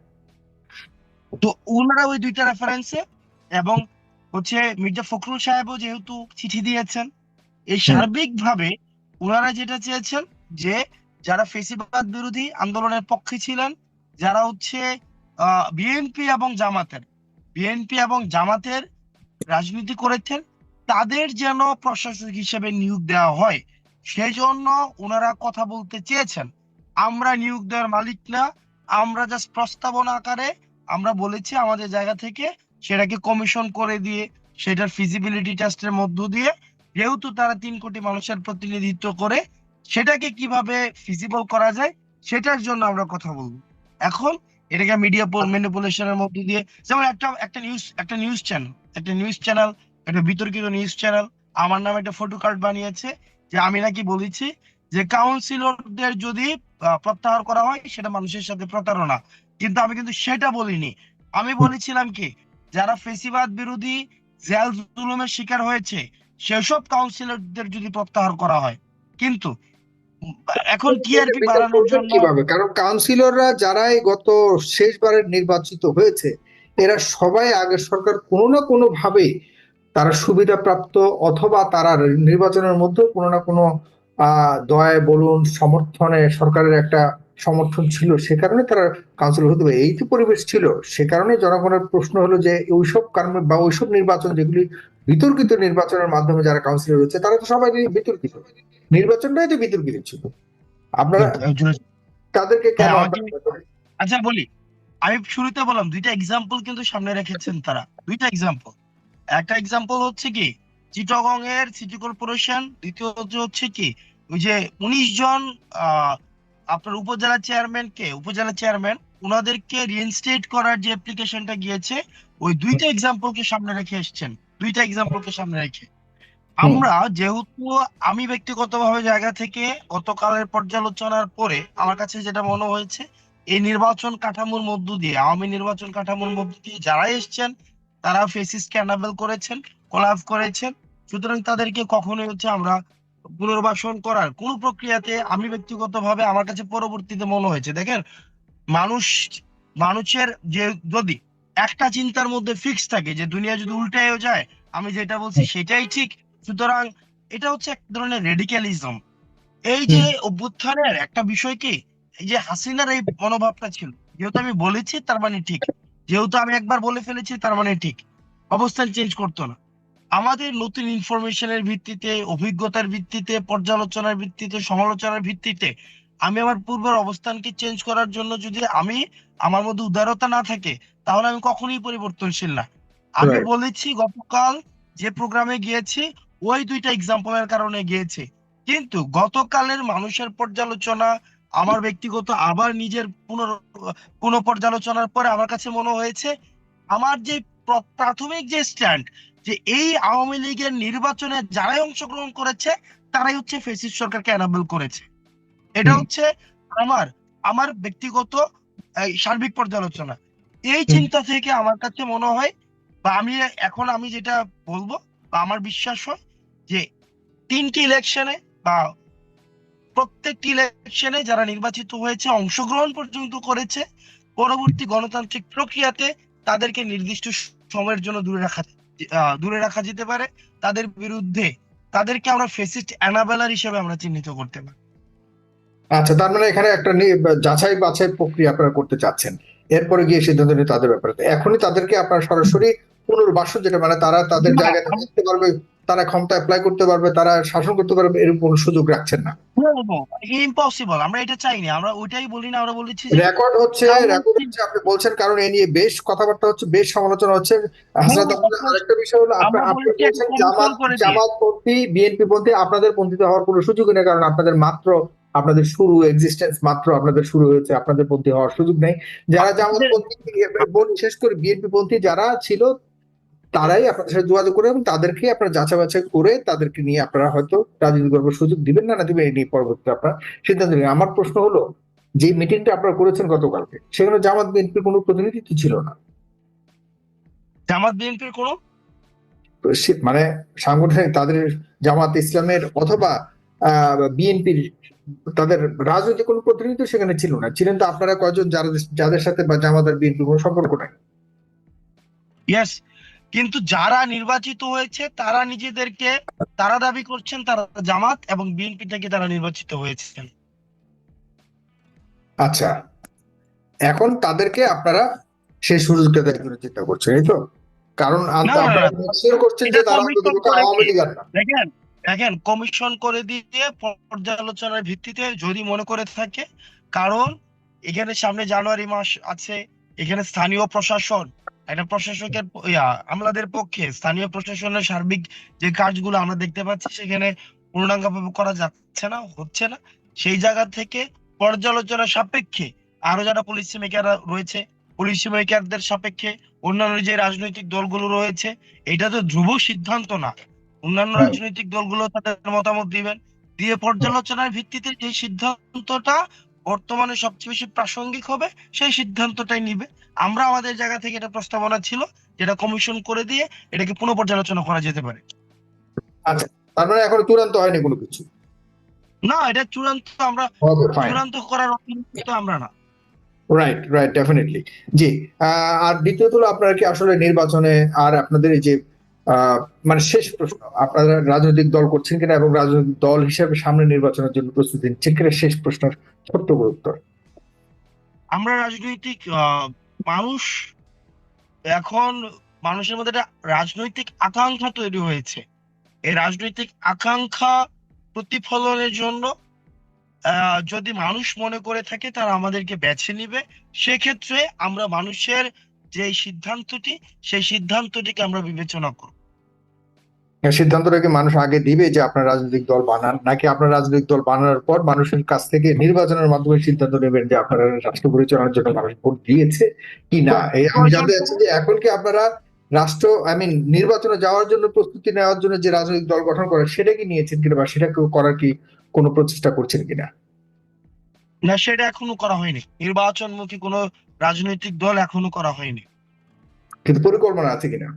তো ওনারা ওই 2টা রেফারেন্সে, এবং হচ্ছে মির্জা ফখরুল সাহেবও যেহেতু চিঠি দিয়েছেন, এই সার্বিকভাবে ওনারা যেটা চেয়েছেন যে যারা ফেসিবাদ বিরোধী আন্দোলনের পক্ষে ছিলেন, যারা হচ্ছে বিএনপি এবং জামাতের রাজনীতি করেছেন, তাদের যেন প্রশাসক হিসেবে নিয়োগ দেওয়া হয়, সেই জন্য ওনারা কথা বলতে চেয়েছেন। আমরা নিয়োগ দেওয়ার মালিক না, আমরা জাস্ট প্রস্তাবনা আকারে আমরা বলেছি আমাদের জায়গা থেকে সেটাকে কমিশন করে দিয়ে সেটার ফিজিবিলিটি টেস্টের মধ্য দিয়ে, যেহেতু তারা 3 কোটি মানুষের প্রতিনিধিত্ব করে, সেটাকে কিভাবে ফিজিবল করা যায় সেটার জন্য আমরা কথা বলবো। এখন এটাকে মিডিয়া ম্যানিপুলেশনের মধ্য দিয়ে, যেমন একটা নিউজ চ্যানেল একটা বিতর্কিত নিউজ চ্যানেল আমার নামে একটা ফটো কার্ড বানিয়েছে যে আমি নাকি বলেছি যে কাউন্সিলরদের যদি প্রত্যাহার করা হয় সেটা মানুষের সাথে প্রতারণা, কিন্তু আমি কিন্তু সেটা বলিনি। আমি বলেছিলাম কি, যারা ফেসিবাদ বিরোধী জেল জুলুমের শিকার হয়েছে সেসব কাউন্সিলরদের যদি প্রত্যাহার করা হয়, কিন্তু এখন টিআরপি বাড়ানোর জন্য কিভাবে? কারণ কাউন্সিলররা যারাই গত শেষবারের নির্বাচিত হয়েছে, এরা সবাই আগের সরকার কোনো না কোনো ভাবে তারা সুবিধাপ্রাপ্ত, অথবা তারা নির্বাচনের মধ্যে কোনো না কোনো দয়ায় বলুন, সমর্থনে সরকারের একটা সমর্থন ছিল, সে কারণে তারা কাউন্সিলর হতে পারে। এই যে পরিবেশ ছিল, সে কারণে জনগণের প্রশ্ন হলো যে ওইসব কারণে বা ওইসব নির্বাচন যেগুলি বিতর্কিত নির্বাচনের মাধ্যমে যারা কাউন্সিলর হচ্ছে তারা তো সবাই বিতর্কিত, নির্বাচনটাই তো বিতর্কিত ছিল। আপনারা তাদেরকে কেন? আচ্ছা বলি, আমি শুরুতে বললাম 2টা এক্সাম্পল কিন্তু সামনে রেখেছেন তারা, 2টা এক্সাম্পল। একটা এক্সাম্পল হচ্ছে কি চিটাগং এর সিটি কর্পোরেশন, দ্বিতীয়ত হচ্ছে কি ওই যে 19 জন আপনার উপজেলা চেয়ারম্যান ওনাদেরকে রিইনস্টেট করার যে অ্যাপ্লিকেশনটা গিয়েছে, ওই 2টা এক্সাম্পলকে সামনে রেখে এসেছেন, 2টা এক্সাম্পলকে সামনে রেখে। আমরা যেহেতু আমি ব্যক্তিগতভাবে জায়গা থেকে গতকালের পর্যালোচনার পরে আমার কাছে যেটা মনে হয়েছে, এই নির্বাচন কাঠামোর মধ্য দিয়ে, আওয়ামী নির্বাচন কাঠামোর মধ্য দিয়ে যারা এসছেন তারা ফেসিস্টকে এনাবেল করেছেন, কোলাপ করেছেন। সুতরাং তাদেরকে কখনোই আমরা পুনর্বাসন করার কোন প্রক্রিয়াতে, আমি ব্যক্তিগতভাবে আমার কাছে পরবর্তীতে মনে হয়েছে, দেখেন মানুষের যে যদি একটা চিন্তার মধ্যে ফিক্স থাকে যে দুনিয়া যদি উল্টায়ও যায় আমি যেটা বলছি সেটাই ঠিক, সুতরাং এটা হচ্ছে এক ধরনের রেডিক্যালিজম। এই যে অভ্যুত্থানের একটা বিষয় কি, এই যে হাসিনার এই মনোভাবটা ছিল, যেহেতু আমি বলেছি তার মানে ঠিক, যেহেতু আমি একবার বলে ফেলেছি তার মানে ঠিক, অবস্থান চেঞ্জ করতো না। আমাদের নতুন ইনফরমেশনের ভিত্তিতে, অভিজ্ঞতার ভিত্তিতে, পর্যালোচনার ভিত্তিতে, সমালোচনার ভিত্তিতে আমি আমার পূর্বের অবস্থানকে চেঞ্জ করার জন্য যদি আমার মধ্যে উদারতা না থাকে, তাহলে আমি কখনোই পরিবর্তনশীল না। আমি বলেছি গতকাল যে প্রোগ্রামে গিয়েছি ওই 2টা এক্সাম্পলের কারণে গিয়েছি, কিন্তু গতকালের মানুষের পর্যালোচনা, আমার ব্যক্তিগত আবার নিজের পুনঃপর্যালোচনার পরে আমার কাছে মনে হয়েছে আমার যে প্রাথমিক যে স্ট্যান্ড, যে এই আওয়ামী লীগের নির্বাচনে যারাই অংশগ্রহণ করেছে তারাই হচ্ছে ফ্যাসিস্ট সরকারকে এনাবেল করেছে। এটা হচ্ছে আমার ব্যক্তিগত সার্বিক পর্যালোচনা। এই চিন্তা থেকে আমার কাছে মনে হয়, বা আমি যেটা বলবো বা আমার বিশ্বাস হয় যে 3টি ইলেকশনে বা প্রত্যেকটি ইলেকশনে যারা নির্বাচিত হয়েছে, অংশগ্রহণ পর্যন্ত করেছে, পরবর্তী গণতান্ত্রিক প্রক্রিয়াতে তাদেরকে নির্দিষ্ট সময়ের জন্য দূরে রাখা যেতে পারে। তাদের বিরুদ্ধে তাদেরকে আমরা ফেসিস্ট অ্যানাবেলার হিসেবে আমরা চিহ্নিত করতে পারি। আচ্ছা, তার মানে এখানে একটা যাচাই বাছাই প্রক্রিয়া আপনারা করতে চাচ্ছেন, এরপরে গিয়ে সিদ্ধান্ত নিয়ে তাদের ব্যাপারে। এখনই তাদেরকে আপনারা সরাসরি পুনর্বাসন, যেটা মানে তারা তাদের জায়গায় থাকতে পারবে, তারা ক্ষমতা অ্যাপ্লাই করতে পারবে, তারা শাসন করতে পারবে, এরকম কোনো সুযোগ রাখছেন না। ইম্পসিবল, আমরা এটা চাইনি, আমরা ওইটাই বলি না, আমরা বলেছি রেকর্ড হচ্ছে আপনি বলছেন, কারণ এ নিয়ে বেশ কথাবার্তা হচ্ছে, বেশ সমালোচনা হচ্ছে। আরেকটা বিষয় হলো আপনি বলছেন জামাতপন্থী, বিএনপি পন্থী, আপনাদের পন্থীতে হওয়ার কোনো সুযোগ নেই, কারণ আপনাদের শুরু এক্সিস্টেন্স মাত্র আপনাদের শুরু হয়েছে, আপনাদের পন্থী হওয়ার সুযোগ নেই। যারা জামাতপন্থী, বিশেষ করে বিএনপি পন্থী যারা ছিল তারাই আপনাদের সাথে যোগাযোগ করে এবং তাদেরকে আপনারা যাচাই বাছাই করে তাদেরকে নিয়ে আপনারা হয়তো রাজনীতি করবার সুযোগ দিবেন না দিবেন, এই নিয়ে পরবর্তীতে আপনারা সিদ্ধান্ত নেবেন। আমার প্রশ্ন হলো, যে মিটিংটা আপনারা করেছেন গতকালকে, সেখানে জামাত বিএনপির কোনো প্রতিনিধিত্ব ছিল না? জামাত বিএনপির কোনো মানে সাংগঠনিক তাদের জামাত ইসলামের অথবা বিএনপির তাদের রাজনৈতিক কোনো প্রতিনিধিত্ব সেখানে ছিল না? ছিলেন তো আপনারা কয়জন যাদের সাথে বা জামাত আর বিএনপির কোনো সম্পর্ক নাই? ইয়েস, কিন্তু যারা নির্বাচিত হয়েছে তারা নিজেদেরকে তারা দাবি করছেন তারা জামাত, এবং বিএনপি থেকে তারা নির্বাচিত হয়েছেন। আচ্ছা, এখন তাদেরকে আপনারা সেই সুযোগটা দেওয়ার জন্য চিন্তা করছেন, এই তো? কারণ করছেন যে তারা আওয়ামী লীগ না। দেখেন কমিশন করে দিয়ে পর্যালোচনার ভিত্তিতে যদি মনে করে থাকে, কারণ এখানে সামনে জানুয়ারি মাস আছে, এখানে স্থানীয় প্রশাসন একটা প্রশাসকের আমলাদের পক্ষে স্থানীয় প্রশাসনের সার্বিক যে কাজগুলো আমরা দেখতে পাচ্ছি সেখানে পূর্ণাঙ্গভাবে করা যাচ্ছে না, হচ্ছে না। সেই জায়গা থেকে পর্যালোচনা সাপেক্ষে আরো যারা পলিসি মেকাররা রয়েছে, পলিসি মেকারদের সাপেক্ষে অন্যান্য যে রাজনৈতিক দলগুলো রয়েছে, এটা তো ধ্রুব সিদ্ধান্ত না। অন্যান্য রাজনৈতিক দলগুলো তাদের মতামত দিবেন, দিয়ে পর্যালোচনার ভিত্তিতে যে সিদ্ধান্তটা বর্তমানে সবচেয়ে বেশি প্রাসঙ্গিক হবে সেই সিদ্ধান্তটাই নিবে। আমরা আমাদের জায়গা থেকে এটা প্রস্তাবনা ছিল যেটা কমিশন করে দিয়ে এটাকে পুনঃপর্যালোচনা করা যেতে পারে। আচ্ছা, তার মানে এখনো চূড়ান্ত হয়নি কোনো কিছু? না, এটা চূড়ান্ত আমরা হবে, ফাইন। চূড়ান্ত করার অপেক্ষা আমরা না। Right, right, definitely. জি। আর দ্বিতীয়ত হলো, আপনারা কি আসলে নির্বাচনে আর আপনাদের এই যে মানে শেষ প্রশ্ন, আপনারা রাজনৈতিক দল করছেন কিনা এবং রাজনৈতিক দল হিসেবে সামনে নির্বাচনের জন্য প্রস্তুতি নিচ্ছেন কিনা, শেষ প্রশ্নের ছোট্ট করে উত্তর। আমরা রাজনৈতিক মানুষ, এখন মানুষের মধ্যে একটা রাজনৈতিক আকাঙ্ক্ষা তৈরি হয়েছে। এই রাজনৈতিক আকাঙ্ক্ষা প্রতিফলনের জন্য যদি মানুষ মনে করে থাকে তারা আমাদেরকে বেছে নিবে, সেক্ষেত্রে আমরা মানুষের যে সিদ্ধান্তটি সেই সিদ্ধান্তটিকে আমরা বিবেচনা করব। সিদ্ধান্তটা কি মানুষ আগে দিবে যে আপনার রাজনৈতিক দল বানান, নাকি আপনার রাজনৈতিক দল বানানোর পর মানুষের কাছ থেকে নির্বাচনের মাধ্যমে সিদ্ধান্ত নেবেন যে আপনারা রাষ্ট্র পরিচালনার জন্য মানুষ ভোট দিয়েছে কি না? আমি জানতে চাচ্ছি যে এখন কি আপনারা রাষ্ট্র নির্বাচনে যাওয়ার জন্য প্রস্তুতি নেওয়ার জন্য যে রাজনৈতিক দল গঠন করে সেটা কি নিয়েছেন কিনা, বা সেটা করার কি কোনো প্রচেষ্টা করছেন কিনা? না, সেটা এখনো করা হয়নি। নির্বাচনমুখী কোনো রাজনৈতিক দল এখনো করা হয়নি, কিন্তু পরিকল্পনা আছে কিনা?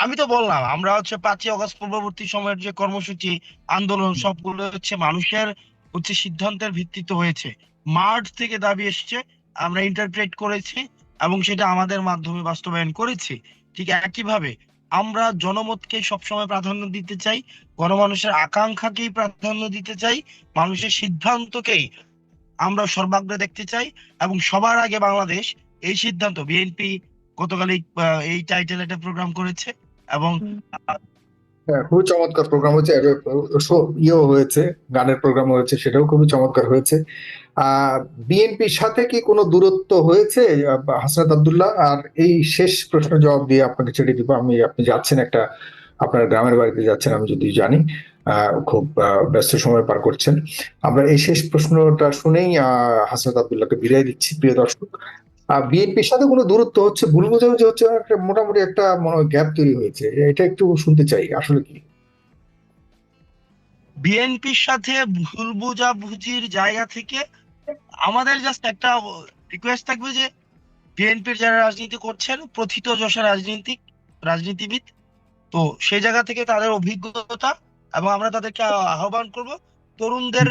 আমি তো বললাম আমরা 5ই অগস্ট পূর্ববর্তী সময়ের যে কর্মসূচি আন্দোলন সবগুলো মানুষের সিদ্ধান্তের ভিত্তিতে হয়েছে। মাঠ থেকে দাবি এসছে, আমরা ইন্টারপ্রেট করেছি এবং সেটা আমাদের মাধ্যমে বাস্তবায়ন করেছি। ঠিক একইভাবে আমরা জনমতকে সবসময় প্রাধান্য দিতে চাই, গণমানুষের আকাঙ্ক্ষাকেই প্রাধান্য দিতে চাই, মানুষের সিদ্ধান্তকেই আমরা সর্বাগ্রে দেখতে চাই। এবং সবার আগে বাংলাদেশ, এই সিদ্ধান্ত বিএনপি গতকাল এই টাইটেল একটা প্রোগ্রাম করেছে এবং খুবই চমৎকার প্রোগ্রাম হয়েছে, ইয়েও হয়েছে, গানের প্রোগ্রাম হয়েছে, সেটাও খুবই চমৎকার হয়েছে। বিএনপির সাথে কি কোনো দূরত্ব হয়েছে হাসনাত আব্দুল্লাহ? আর এই শেষ প্রশ্নের জবাব দিয়ে আপনাকে ছেড়ে দিব। আপনি যাচ্ছেন একটা আপনার গ্রামের বাড়িতে যাচ্ছেন, আমি যদি জানি খুব ব্যস্ত সময় পার করছেন। আমরা এই শেষ প্রশ্নটা শুনেই হাসনাত আব্দুল্লাহকে বিদায় দিচ্ছি। প্রিয় দর্শক, বিএনপির সাথে কোনো দূরত্ব হচ্ছে, ভুল বোঝাবুঝি হচ্ছে, মোটামুটি একটা গ্যাপ তৈরি হয়েছে, এটা একটু শুনতে চাই আসলে কি? বিএনপির সাথে ভুল বোঝাবুঝির জায়গা থেকে আমাদের জাস্ট একটা রিকোয়েস্ট থাকবে যে বিএনপির যারা রাজনীতি করছেন প্রথিতযশা রাজনীতিবিদ, তো সেই জায়গা থেকে তাদের অভিজ্ঞতা এবং আমরা তাদেরকে আহ্বান করব তরুণদের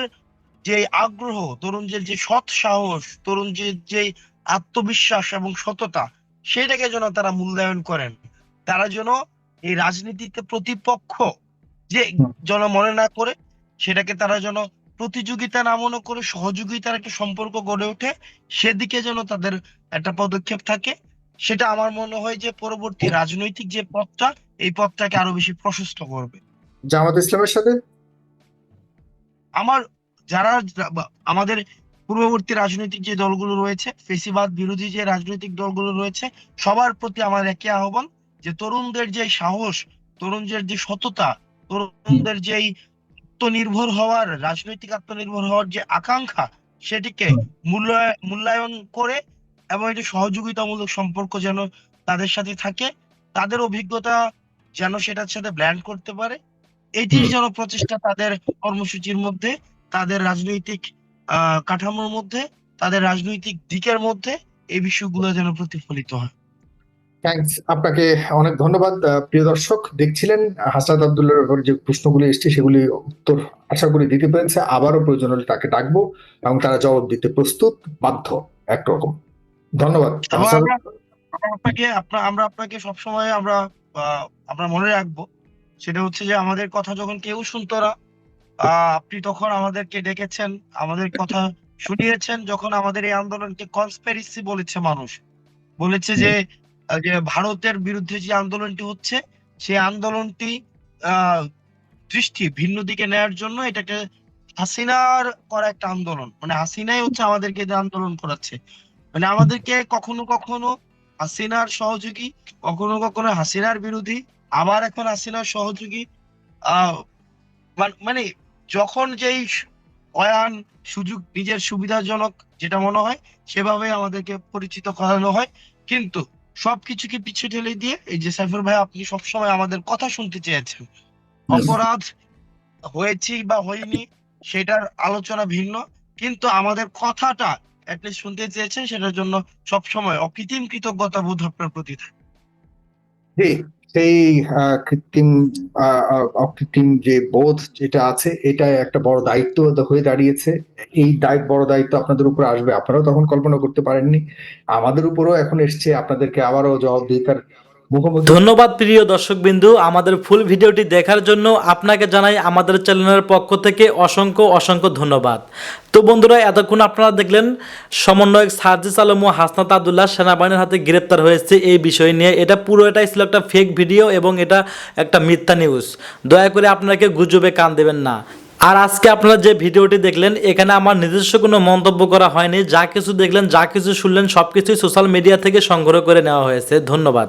যে আগ্রহ, তরুণদের যে সৎ সাহস, তরুণদের যে আত্মবিশ্বাস এবং সততা, সেটাকে যেন তারা মূল্যায়ন করেন। তারা যেন এই রাজনীতিতে প্রতিপক্ষ যে যেন মনে না করে, সেটাকে তারা যেন প্রতিযোগিতা না মনে করে সহযোগিতার একটা সম্পর্ক গড়ে ওঠে, সেদিকে যেন তাদের একটা পদক্ষেপ থাকে। সেটা আমার মনে হয় যে পরবর্তী রাজনৈতিক যে পথটা, এই পথটাকে আরো বেশি প্রশস্ত করবে। জামাত ইসলামের সাথে আমার যারা আমাদের পূর্ববর্তী রাজনৈতিক যে দলগুলো রয়েছে, ফেসিবাদ বিরোধী যে রাজনৈতিক দলগুলো রয়েছে, সবার প্রতি আমার একই আহ্বান যে তরুণদের যে সাহস, তরুণদের যে সততা, তরুণদের যে আত্মনির্ভর হওয়ার, রাজনৈতিক আত্মনির্ভর হওয়ার যে আকাঙ্ক্ষা, সেটিকে মূল্যায়ন করে এবং একটি সহযোগিতামূলক সম্পর্ক যেন তাদের সাথে থাকে, তাদের অভিজ্ঞতা যেন সেটার সাথে ব্ল্যান্ড করতে পারে, এটির যেন প্রচেষ্টা তাদের কর্মসূচির মধ্যে, তাদের রাজনৈতিক কাঠামোর মধ্যে, তাদের রাজনৈতিক দিকের মধ্যে এই বিষয়গুলো যেন প্রতিফলিত হয়। থ্যাঙ্কস, আপনাকে অনেক ধন্যবাদ। প্রিয় দর্শক, দেখছিলেন হাসনাত আব্দুল্লাহর ব্যাপারে যে প্রশ্নগুলি এসছে সেগুলি উত্তর আশা করি দিতে পেরেছে। আবারও প্রয়োজন হলে তাকে ডাকবো এবং তারা জবাব দিতে প্রস্তুত, বাধ্য একরকম। ধন্যবাদ। আমরা আপনাকে সবসময় আমরা মনে রাখবো, সেটা হচ্ছে যে আমাদের কথা যখন কেউ শুনতো না, আপনি তখন আমাদেরকে ডেকেছেন, আমাদের কথা শুনিয়েছেন। যখন আমাদের এই আন্দোলনকে কনস্পিরেসি বলেছে মানুষ, বলেছে যে ভারতের বিরুদ্ধে যে আন্দোলনটি হচ্ছে, সেই আন্দোলনটি দৃষ্টি ভিন্ন দিকে নেয়ার জন্য এটাকে হাসিনার করা একটা আন্দোলন, মানে হাসিনাই হচ্ছে আমাদেরকে যে আন্দোলন করাচ্ছে, মানে আমাদেরকে কখনো কখনো হাসিনার সহযোগী, কখনো কখনো হাসিনার বিরোধী, আবার এখন হাসিনার সহযোগী। মানে যখন যেই বয়ান সুযোগ নিজের সুবিধাজনক যেটা মনে হয় সেভাবে আমাদেরকে পরিচিত করানো হয়, কিন্তু সবকিছুকে পিছু ঠেলে দিয়ে এই যে সাইফুর ভাই আপনি সবসময় আমাদের কথা শুনতে চেয়েছেন, অপরাধ হয়েছি বা হয়নি সেটার আলোচনা ভিন্ন, কিন্তু আমাদের কথাটা অ্যাটলিস্ট শুনতে চেয়েছেন, সেটার জন্য সবসময় অকৃত্রিম কৃতজ্ঞতা বোধ আপনার প্রতি থাকে। জি, সেই অকৃত্রিম যে বোধ যেটা আছে এটা একটা বড় দায়িত্ব হয়ে দাঁড়িয়েছে। এই বড় দায়িত্ব আপনাদের উপর আসবে, আপনারাও তখন কল্পনা করতে পারেননি। আমাদের উপরও এখন এসছে আপনাদেরকে আবারও জবাবদিহিতার মুখোমুখি। ধন্যবাদ প্রিয় দর্শকবিন্দু, আমাদের ফুল ভিডিওটি দেখার জন্য আপনাকে জানাই আমাদের চ্যানেলের পক্ষ থেকে অসংখ্য অসংখ্য ধন্যবাদ। তো বন্ধুরা, এতক্ষণ আপনারা দেখলেন সমন্বয়ক সার্জিস আলম ও হাসনাত আব্দুল্লাহ সেনাবাহিনীর হাতে গ্রেপ্তার হয়েছে এই বিষয় নিয়ে। এটা পুরোটাই ছিল একটা ফেক ভিডিও এবং এটা একটা মিথ্যা নিউজ। দয়া করে আপনাকে গুজবে কান দেবেন না। আর আজকে আপনারা যে ভিডিওটি দেখলেন এখানে আমার নিজস্ব কোনো মন্তব্য করা হয়নি, যা কিছু দেখলেন যা কিছু শুনলেন সবকিছুই সোশ্যাল মিডিয়া থেকে সংগ্রহ করে নেওয়া হয়েছে। ধন্যবাদ।